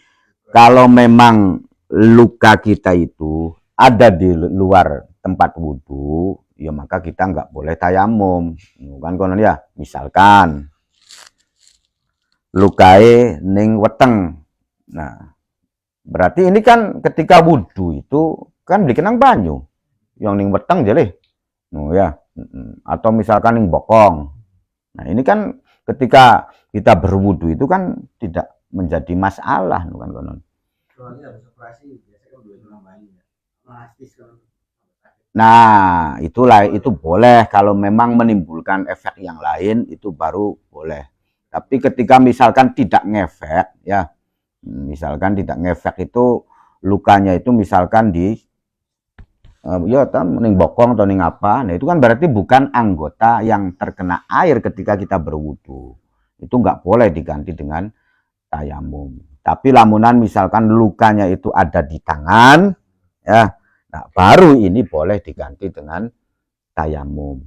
kalau memang luka kita itu ada di luar tempat wudhu, ya maka kita nggak boleh tayamum kan konon ya. Misalkan lukae ning weteng, nah berarti ini kan ketika wudhu itu kan dikenang banyu yang ning weteng jadi ya, atau misalkan ning bokong. Nah ini kan ketika kita berwudhu itu kan tidak menjadi masalah kan konon. Nah, itulah itu boleh kalau memang menimbulkan efek yang lain itu baru boleh. Tapi ketika misalkan tidak ngefek ya, misalkan tidak ngefek itu lukanya itu misalkan di ya ning bokong atau ning apa, nah itu kan berarti bukan anggota yang terkena air ketika kita berwudu. Itu nggak boleh diganti dengan tayamum. Tapi lamunan misalkan lukanya itu ada di tangan ya, nah, baru ini boleh diganti dengan tayamum.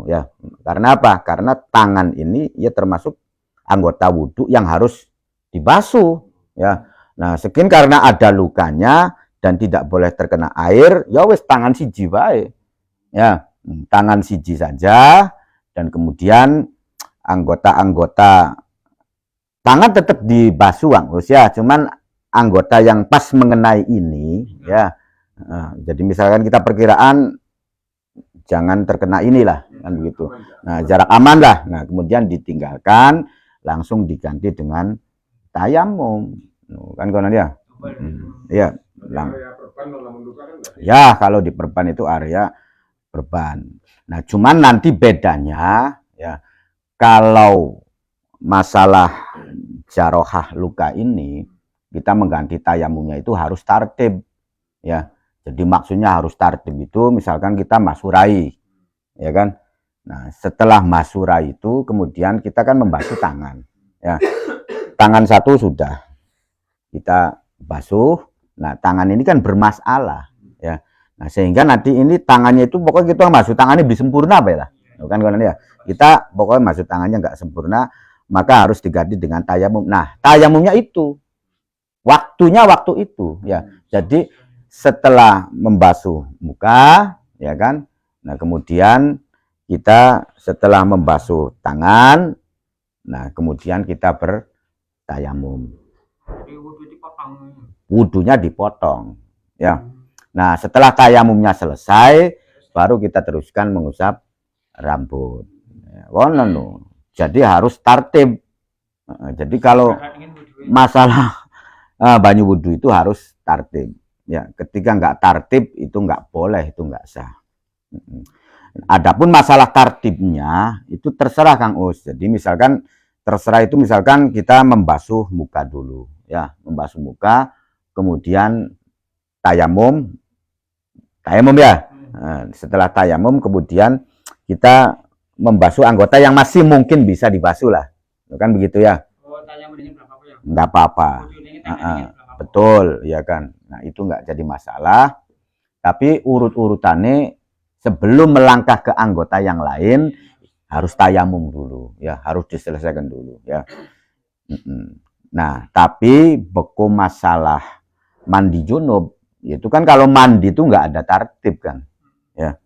Ya. Karena apa? Karena tangan ini ya termasuk anggota wudhu yang harus dibasuh. Ya. Nah, sekian karena ada lukanya dan tidak boleh terkena air, ya wes tangan siji bae. Ya, tangan siji saja dan kemudian anggota-anggota tangan tetap dibasuh ya, cuman anggota yang pas mengenai ini ya. Jadi misalkan kita perkiraan jangan terkena inilah kan begitu. Nah, jarak aman lah. Nah, kemudian ditinggalkan langsung diganti dengan tayamum. Kan konon ya. Iya, ya kalau di perban itu area perban. Nah, cuman nanti bedanya ya kalau masalah jarohah luka ini kita mengganti tayamumnya itu harus tartib ya. Jadi maksudnya harus tartib itu misalkan kita masurai, ya kan. Nah setelah masurai itu kemudian kita kan membasuh tangan, ya. Tangan satu sudah kita basuh, nah tangan ini kan bermasalah, ya. Nah sehingga nanti ini tangannya itu pokoknya kita basuh tangannya lebih sempurna apa ya, kan ya. Kita pokoknya basuh tangannya nggak sempurna, maka harus diganti dengan tayamum. Nah tayamumnya itu waktunya waktu itu, ya. Jadi setelah membasuh muka, ya kan. Nah, kemudian kita setelah membasuh tangan, nah kemudian kita bertayamum. wudunya dipotong. Ya. Nah, setelah tayamumnya selesai, baru kita teruskan mengusap rambut. Jadi harus tartib. Jadi kalau masalah banyu wudhu itu harus tartib. Ya, ketika nggak tartib itu nggak boleh, itu nggak sah. Adapun masalah tartibnya itu terserah Kang Us. Jadi misalkan terserah itu misalkan kita membasuh muka dulu, ya, membasuh muka, kemudian tayamum ya. Nah, setelah tayamum kemudian kita membasuh anggota yang masih mungkin bisa dibasuh lah, kan begitu ya? Oh, tayamum ini berapa ya? Nggak apa-apa. Betul, ya kan. Nah itu nggak jadi masalah. Tapi urut-urutannya sebelum melangkah ke anggota yang lain harus tayamum dulu, ya, harus diselesaikan dulu, ya. Nah, tapi beku masalah mandi junub, itu kan kalau mandi itu nggak ada tartib kan, ya.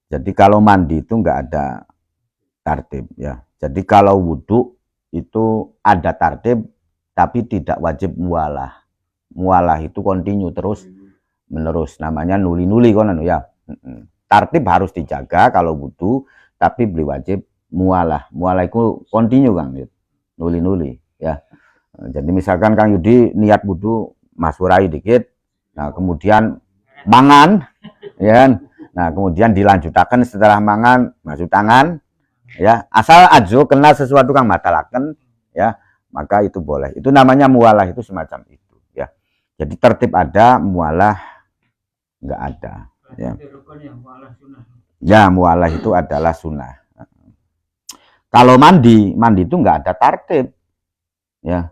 Jadi kalau mandi itu nggak ada tartib, ya. Jadi kalau wudhu itu ada tartib, tapi tidak wajib mualah. Mualah itu kontinu terus menerus, namanya nuli-nuli kan, ya. Tartib harus dijaga kalau wudhu, tapi beli wajib mualah. Mualah itu kontinu Kang, nuli-nuli, ya. Jadi misalkan Kang Yudi niat wudhu masurai dikit, nah kemudian mangan, ya. Nah kemudian dilanjutakan setelah mangan masuk tangan, ya. Asal ajo kena sesuatu Kang matalaken, ya, maka itu boleh. Itu namanya mualah, itu semacam itu, ya. Jadi tertib ada, mualah nggak ada. Ya. Ya, mualah itu adalah sunnah. Kalau mandi itu nggak ada tartib, ya.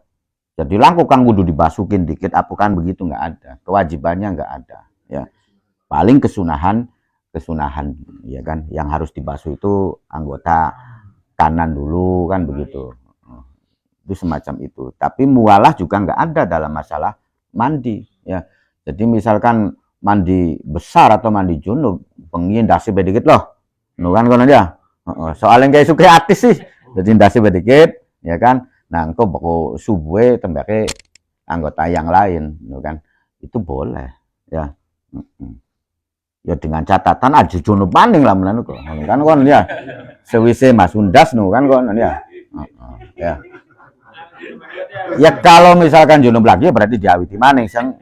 Jadi lakukan wudhu dibasukin dikit, apa kan begitu, nggak ada. Kewajibannya nggak ada, ya. Paling kesunahan, ya kan. Yang harus dibasuh itu anggota kanan dulu kan begitu. Itu semacam itu. Tapi mualah juga nggak ada dalam masalah mandi, ya. Jadi misalkan mandi besar atau mandi junub, pengin dasi bedikit loh, kan kono ya. Soalnya kayak suka atis sih, jadi dasi bedikit, ya kan. Nah, engkau baku subuhe tembake anggota yang lain, kan. Itu boleh, ya. Ya dengan catatan aja junub maning lah menan kok, kan kon ya. Sewise Mas Undas kan kon ya. Ya. Ya kalau misalkan junub lagi berarti diawiti maning sang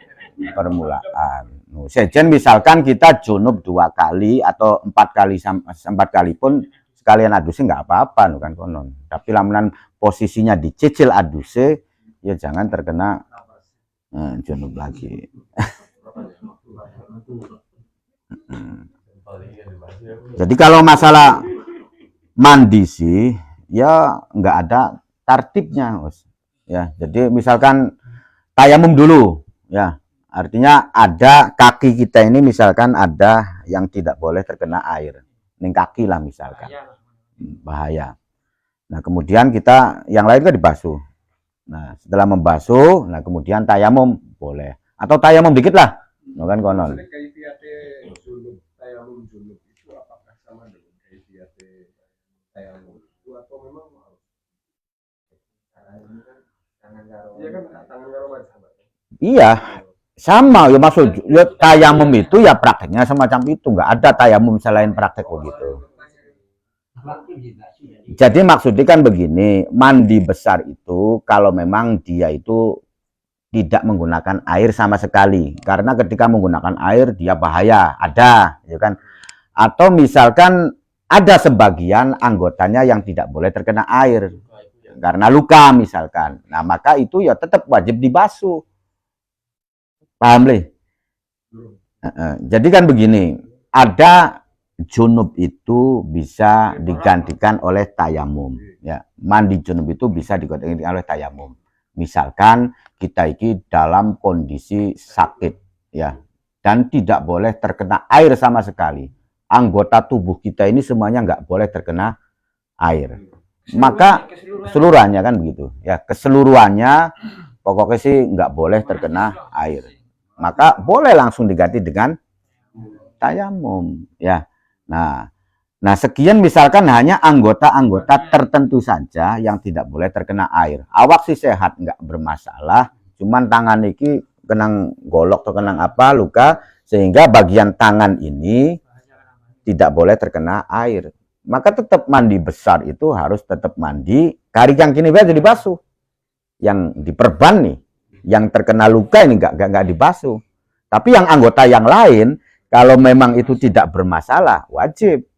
permulaan. Sejen misalkan kita junub 2 kali atau 4 kali pun sekalian aduse nggak apa-apa kan konon. Tapi lamunan posisinya dicicil aduse, ya jangan terkena junub lagi. Jadi kalau masalah mandi sih, ya nggak ada tartibnya, ya. Jadi misalkan tayamum dulu, ya. Artinya ada kaki kita ini misalkan ada yang tidak boleh terkena air. Ning kaki lah misalkan. Bahaya. Nah kemudian kita yang lain kan dibasuh. Nah setelah membasuh, nah kemudian tayamum boleh. Atau tayamum dikit lah. No, kan konon. Tayamum junub itu apakah sama dengan kaifiyat tayamum itu atau memang harus? Iya kan tangan karo wajah. Iya. Sama ya maksud ya, tayamum itu ya prakteknya semacam itu, nggak ada tayamum selain praktek begitu. Jadi maksudnya kan begini, mandi besar itu kalau memang dia itu tidak menggunakan air sama sekali, karena ketika menggunakan air dia bahaya, ada, ya kan? Atau misalkan ada sebagian anggotanya yang tidak boleh terkena air karena luka misalkan, nah maka itu ya tetap wajib dibasuh. Paham Le? Jadi kan begini, ada junub itu bisa digantikan oleh tayamum, ya. Mandi junub itu bisa digantikan oleh tayamum. Misalkan kita ini dalam kondisi sakit, ya, dan tidak boleh terkena air sama sekali. Anggota tubuh kita ini semuanya nggak boleh terkena air. Maka keseluruhannya kan begitu, ya, keseluruhannya pokoknya sih nggak boleh terkena air. Maka boleh langsung diganti dengan tayamum, ya. Nah sekian misalkan hanya anggota-anggota tertentu saja yang tidak boleh terkena air. Awak sih sehat, nggak bermasalah, cuman tangan iki kenang golok atau kenang apa luka, sehingga bagian tangan ini tidak boleh terkena air. Maka tetap mandi besar itu harus tetap mandi kari yang kini jadi dibasuh. Yang diperban nih, yang terkena luka ini nggak dibasuh. Tapi yang anggota yang lain, kalau memang itu tidak bermasalah, wajib.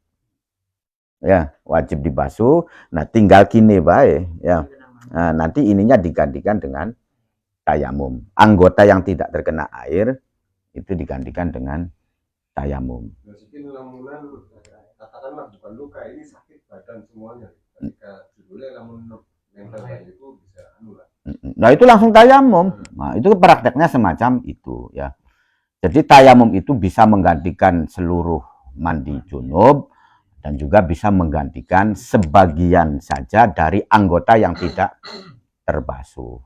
Ya, wajib dibasuh. Nah, tinggal kini baik, ya. Nah, nanti ininya digantikan dengan tayamum. Anggota yang tidak terkena air itu digantikan dengan tayamum. Masukin lamunan, katakanlah bukan luka, ini sakit badan semuanya. Ketika judulnya lamun mental itu bisa anulah. Nah, itu langsung tayamum. Nah, itu prakteknya semacam itu, ya. Jadi tayamum itu bisa menggantikan seluruh mandi junub dan juga bisa menggantikan sebagian saja dari anggota yang tidak terbasuh.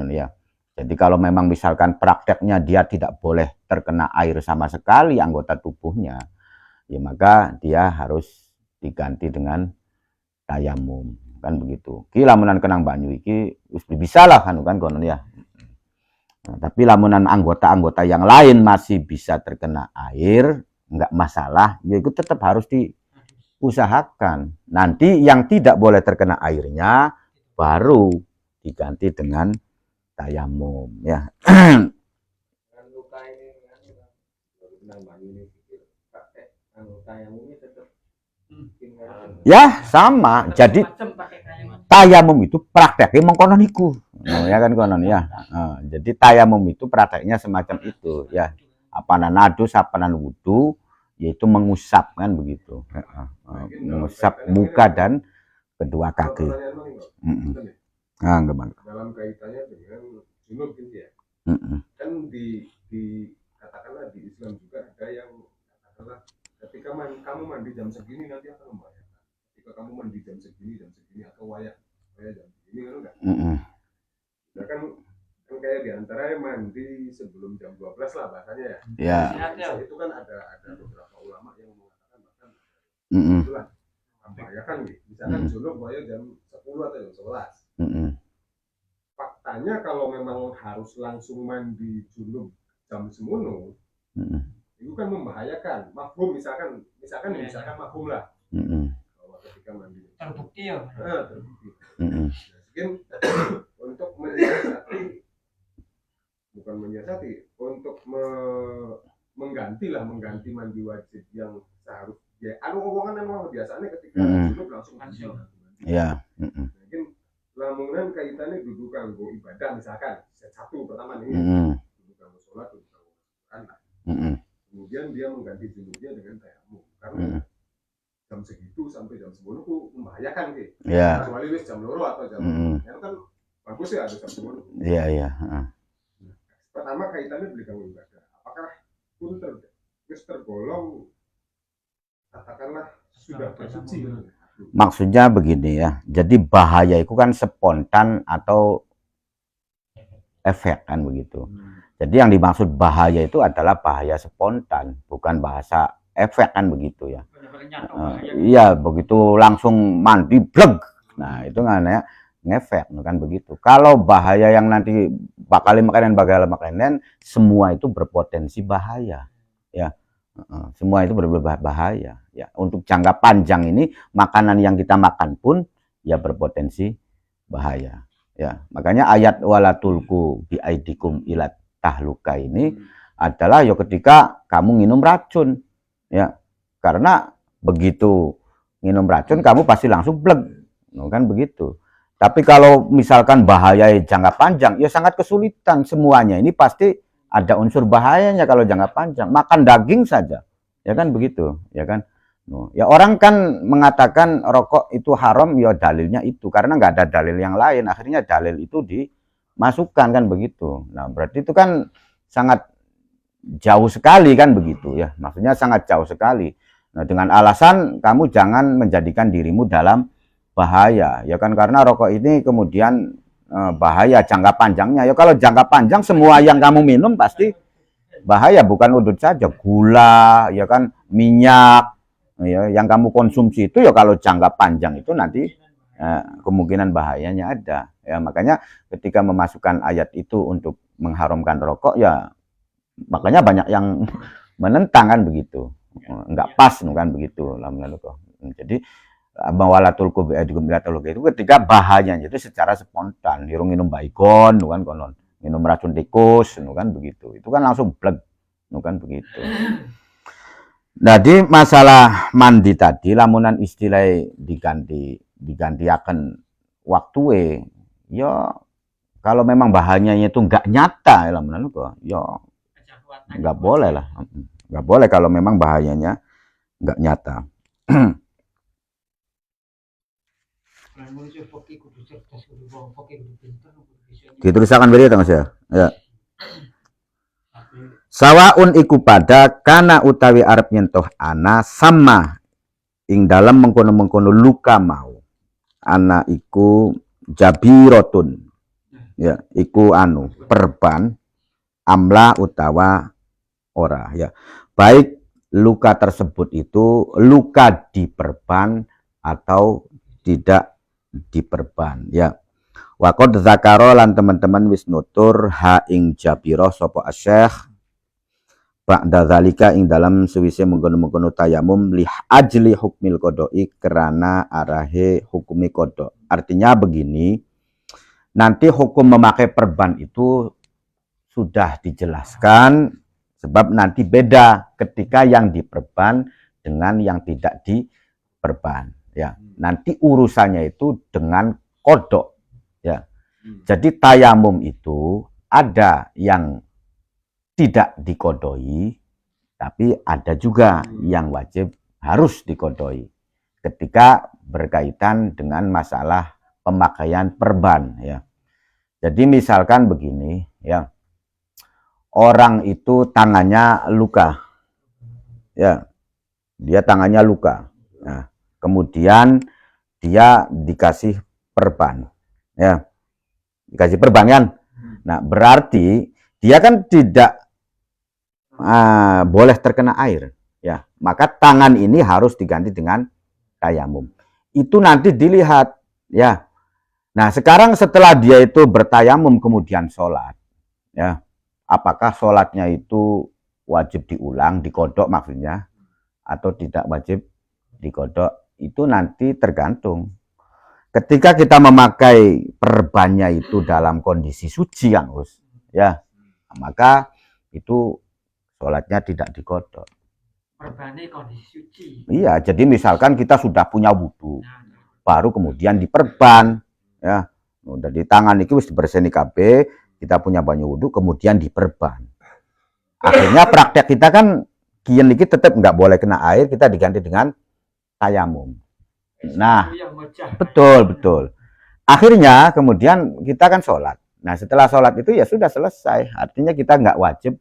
Ya. Jadi kalau memang misalkan prakteknya dia tidak boleh terkena air sama sekali anggota tubuhnya, ya maka dia harus diganti dengan tayamum, kan begitu. Ki lamunan kenang banyu iki wis bisa lah kan konon ya. Nah, tapi lamunan anggota-anggota yang lain masih bisa terkena air, enggak masalah, ya itu tetap harus diusahakan. Nanti yang tidak boleh terkena airnya baru diganti dengan tayamum, ya. Ya sama, jadi tayamum itu prakteknya mengkonon iku, ya kan konon ya. Jadi tayamum itu prakteknya semacam itu, ya. Apanan adus, apanan wudu, yaitu mengusap kan begitu, mengusap muka dan kedua kaki. Dalam kaitannya dengan junub gitu ya. Kan di katakanlah di Islam juga ada yang katakanlah ketika kamu mandi jam segini nanti akan membahayakan. Ketika kamu mandi jam segini atau wayah jam segini kan enggak. Nah kan kayak diantara mandi sebelum jam 12 lah bahasanya ya. Ya. Itu kan ada beberapa ulama yang mengatakan bahkan itulah membahayakan gitu. Misalkan junub wayah jam 10 atau jam 11. Faktanya kalau memang harus langsung mandi junub jam semono, itu kan membahayakan. Mafhum misalkan mafhum lah. Bahwa ketika mandi terbukti ya. Terbukti. Mungkin untuk untuk mengganti mandi wajib yang seharusnya. Omongan biasanya ketika junub langsung mandi. Ya. Mungkin lamunan kaitannya duduk kanggo ibadah misalkan satu pertama nih duduk kanggo sholat, duduk kanggo anak. Kemudian dia mengganti junubnya dengan tayamum karena jam segitu sampai jam 10 itu membahayakan gitu. Ya. Kecuali wis jam 2 atau jam yang kan bagus ya ada jam 10. Iya. Pertama kaitannya beli kanggo ibadah. Apakah pun tergolong katakanlah sudah bersuci? Maksudnya begini ya, jadi bahaya itu kan spontan atau efek kan begitu. Jadi yang dimaksud bahaya itu adalah bahaya spontan, bukan bahasa efek kan begitu ya. Iya, begitu langsung mandi bleg. Nah, itu namanya ngefek kan begitu. Kalau bahaya yang nanti bakal makanan semua itu berpotensi bahaya. Ya. Semua itu berbahaya ya. Untuk jangka panjang ini makanan yang kita makan pun ya berpotensi bahaya ya. Makanya ayat walatulku biaidikum ilat tahluka ini adalah ya ketika kamu minum racun ya, karena begitu minum racun kamu pasti langsung bleg kan begitu. Tapi kalau misalkan bahaya jangka panjang ya sangat kesulitan. Semuanya ini pasti ada unsur bahayanya kalau jangka panjang. Makan daging saja, ya kan begitu, ya kan. Ya orang kan mengatakan rokok itu haram, ya dalilnya itu karena nggak ada dalil yang lain. Akhirnya dalil itu dimasukkan kan begitu. Nah berarti itu kan sangat jauh sekali kan begitu ya. Maksudnya sangat jauh sekali. Nah dengan alasan kamu jangan menjadikan dirimu dalam bahaya, ya kan karena rokok ini kemudian bahaya jangka panjangnya. Ya kalau jangka panjang semua yang kamu minum pasti bahaya, bukan udut saja, gula, ya kan, minyak, ya yang kamu konsumsi itu ya kalau jangka panjang itu nanti kemungkinan bahayanya ada. Ya, makanya ketika memasukkan ayat itu untuk mengharamkan rokok, ya makanya banyak yang menentang kan begitu. Enggak pas kan begitu. Jadi mawalatul kubi itu ketika bahayanya itu secara spontan, minum baikon kan konon, minum racun tikus kan begitu. Itu kan langsung bleg kan begitu. Jadi masalah mandi tadi lamunan istilah diganti akan waktu ya kalau memang bahayanya itu enggak nyata ya lamunan kok ya enggak boleh lah. Enggak boleh kalau memang bahayanya enggak nyata. Ditulisakan beri Mas ya. Ya. Sawaun iku pada kana utawi arep nyentuh ana sama ing dalam mengkono-mengkono luka mau. Ana iku jabirotun. Ya, iku perban amla utawa ora ya. Baik luka tersebut itu luka diperban atau tidak diperban ya. Wa qad zakara lan teman-teman wis nutur ha ing jabiro sapa Syekh ba'da zalika ing dalam sewise mengkono-mengkono tayamum li ajli hukmil qodoi kerana arahe hukumi kodok. Artinya begini, nanti hukum memakai perban itu sudah dijelaskan sebab nanti beda ketika yang diperban dengan yang tidak diperban ya. Nanti urusannya itu dengan kodok ya. Jadi tayamum itu ada yang tidak dikodoi, tapi ada juga yang wajib harus dikodoi ketika berkaitan dengan masalah pemakaian perban ya. Jadi misalkan begini ya, orang itu tangannya luka ya, dia tangannya luka, nah, kemudian dia dikasih perban ya, dikasih perban kan, nah berarti dia kan tidak boleh terkena air ya, maka tangan ini harus diganti dengan tayamum. Itu nanti dilihat ya. Nah sekarang setelah dia itu bertayamum kemudian sholat ya, apakah sholatnya itu wajib diulang, dikodok maksudnya, atau tidak wajib dikodok, itu nanti tergantung. Ketika kita memakai perbannya itu dalam kondisi suci kan Us ya, maka itu sholatnya tidak dikodok. Perbannya kondisi suci. Iya, jadi misalkan kita sudah punya wudhu, baru kemudian diperban, ya. Udah di tangan itu wis dibersihkan kabeh, kita punya banyak wudhu, kemudian diperban. Akhirnya praktek kita kan kian ini tetap nggak boleh kena air, kita diganti dengan tayamum. Nah, betul. Akhirnya kemudian kita kan sholat. Nah, setelah sholat itu ya sudah selesai. Artinya kita nggak wajib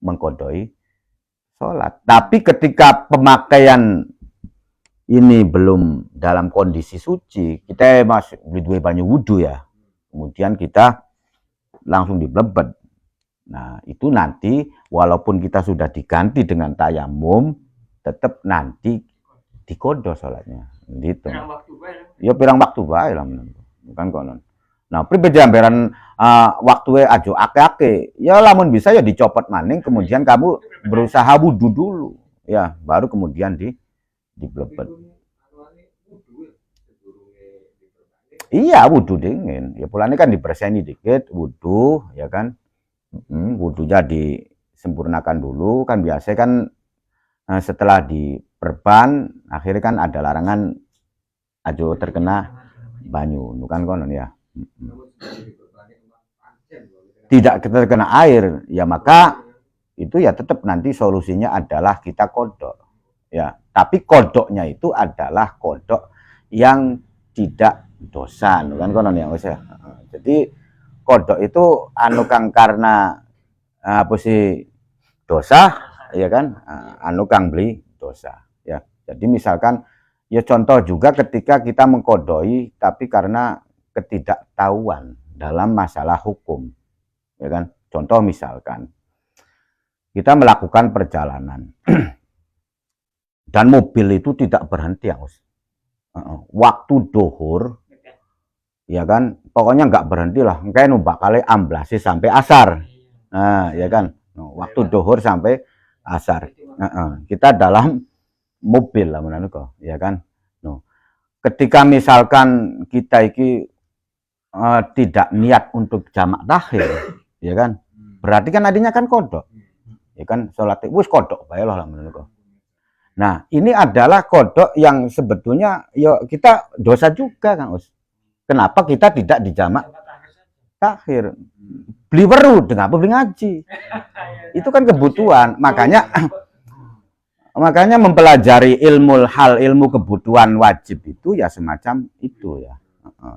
mengkodoi sholat. Tapi ketika pemakaian ini belum dalam kondisi suci, kita masih beli banyak wudhu ya, kemudian kita langsung diblebet. Nah itu nanti walaupun kita sudah diganti dengan tayamum, tetap nanti dikodo sholatnya. Gitu. Ya pirang waktu bae lah, bukan konon. Nah, pribadi amberan waktu ajo ake-ake, ya lamun bisa ya dicopot maning, kemudian kamu berusaha wudhu dulu, ya baru kemudian diblebet. Iya wudhu dingin, ya pulangnya kan dibersihkan dikit wudhu, ya kan, wudhunya disempurnakan dulu, kan biasa kan setelah diperban, akhirnya kan ada larangan ajo terkena banyu, bukan konon ya. Tidak terkena air ya, maka itu ya tetap nanti solusinya adalah kita kodok ya, tapi kodoknya itu adalah kodok yang tidak dosa kan konon ya Mas ya. Jadi kodok itu kang karena apa sih dosa ya kan, kang beli dosa ya. Jadi misalkan ya contoh juga ketika kita mengkodoi tapi karena ketidaktahuan dalam masalah hukum, ya kan. Contoh misalkan kita melakukan perjalanan dan mobil itu tidak berhenti, Mas. waktu duhur, ya kan, pokoknya nggak berhenti lah, engke numpak kali amblasi sampai asar. Nah, ya kan, waktu duhur sampai asar. Kita dalam mobil lah menurut kok, ya kan. Ketika misalkan kita iki tidak niat untuk jamak takhir, ya kan, berarti kan artinya kan kodok, ya kan, sholat wis kodok bae lah menurut kok. Nah, ini adalah kodok yang sebetulnya ya kita dosa juga, Kang Us. Kenapa kita tidak dijamak takhir? Beli weru dengan apa beli ngaji? Itu kan kebutuhan. Makanya mempelajari ilmu hal, ilmu kebutuhan wajib itu ya semacam itu ya.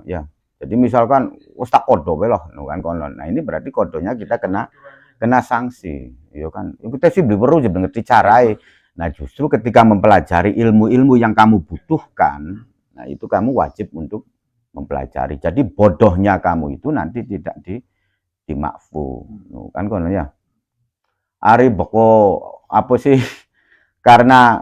Ya. Jadi misalkan ustaz kodok loh kan konon. Nah, ini berarti kodoknya kita kena sanksi, ya kan. Kita sih beli weru jadi ngerti carai. Nah, justru ketika mempelajari ilmu-ilmu yang kamu butuhkan, nah itu kamu wajib untuk mempelajari. Jadi bodohnya kamu itu nanti tidak dimakfu, kan kono ya. Ari boko apa sih? Karena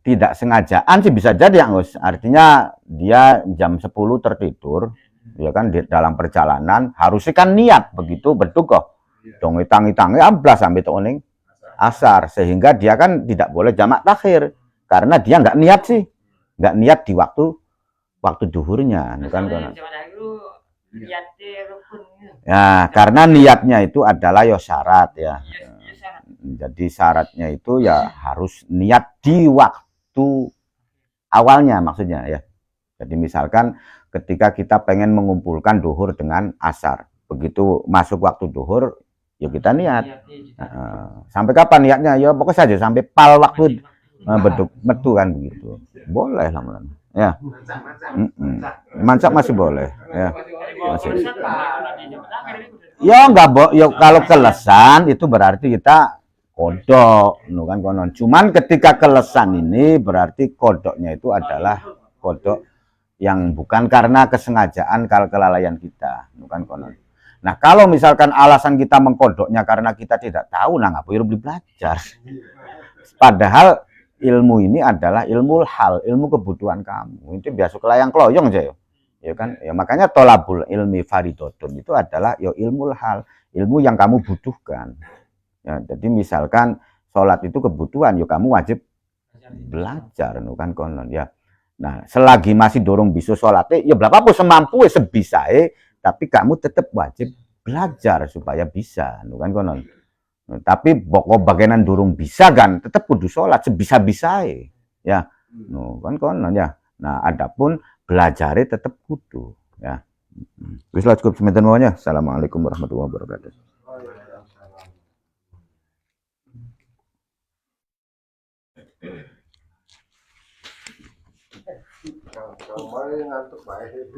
tidak sengajaan sih bisa jadi ya, Gus. Artinya dia jam 10 tertidur, ya kan, di dalam perjalanan harusnya kan niat begitu betul kok. Dong itang-itangnya amblas sampai toning asar, sehingga dia kan tidak boleh jamak takhir karena dia nggak niat sih, nggak niat di waktu duhurnya, kan konon. Ya, karena niatnya itu adalah ya syarat ya. Jadi syaratnya itu ya harus niat di waktu awalnya maksudnya ya. Jadi misalkan ketika kita pengen mengumpulkan duhur dengan asar, begitu masuk waktu duhur ya kita niat. Sampai kapan niatnya? Ya pokoknya saja sampai pal waktu metu kan begitu. Boleh lah man. Ya. Mancap masih boleh ya. Masih. Ya enggak ya kalau kelesan itu berarti kita kodok, kan konon. Cuman ketika kelesan ini berarti kodoknya itu adalah kodok yang bukan karena kesengajaan kalau kelalaian kita, kan konon. Nah, kalau misalkan alasan kita mengkodoknya karena kita tidak tahu, nah nggak perlu belajar. Padahal ilmu ini adalah ilmu hal, ilmu kebutuhan kamu. Itu biasa kelayang keloyong aja ya kan. Ya makanya tolabul ilmi faridotun itu adalah ya ilmu hal, ilmu yang kamu butuhkan. Ya, jadi misalkan sholat itu kebutuhan, ya kamu wajib belajar, kan konon ya. Nah, selagi masih dorong bisa sholatnya, ya berapapun semampu sebisa tapi kamu tetap wajib belajar supaya bisa, kan konon. Tapi pokok bagian durung bisa kan, tetap kudu sholat sebisa-bisa ya, kan konon ya. Nah, adapun belajarnya tetap kudu ya. Wis cukup semeton mawon. Assalamualaikum warahmatullahi wabarakatuh. Kalau mau ngantuk baik.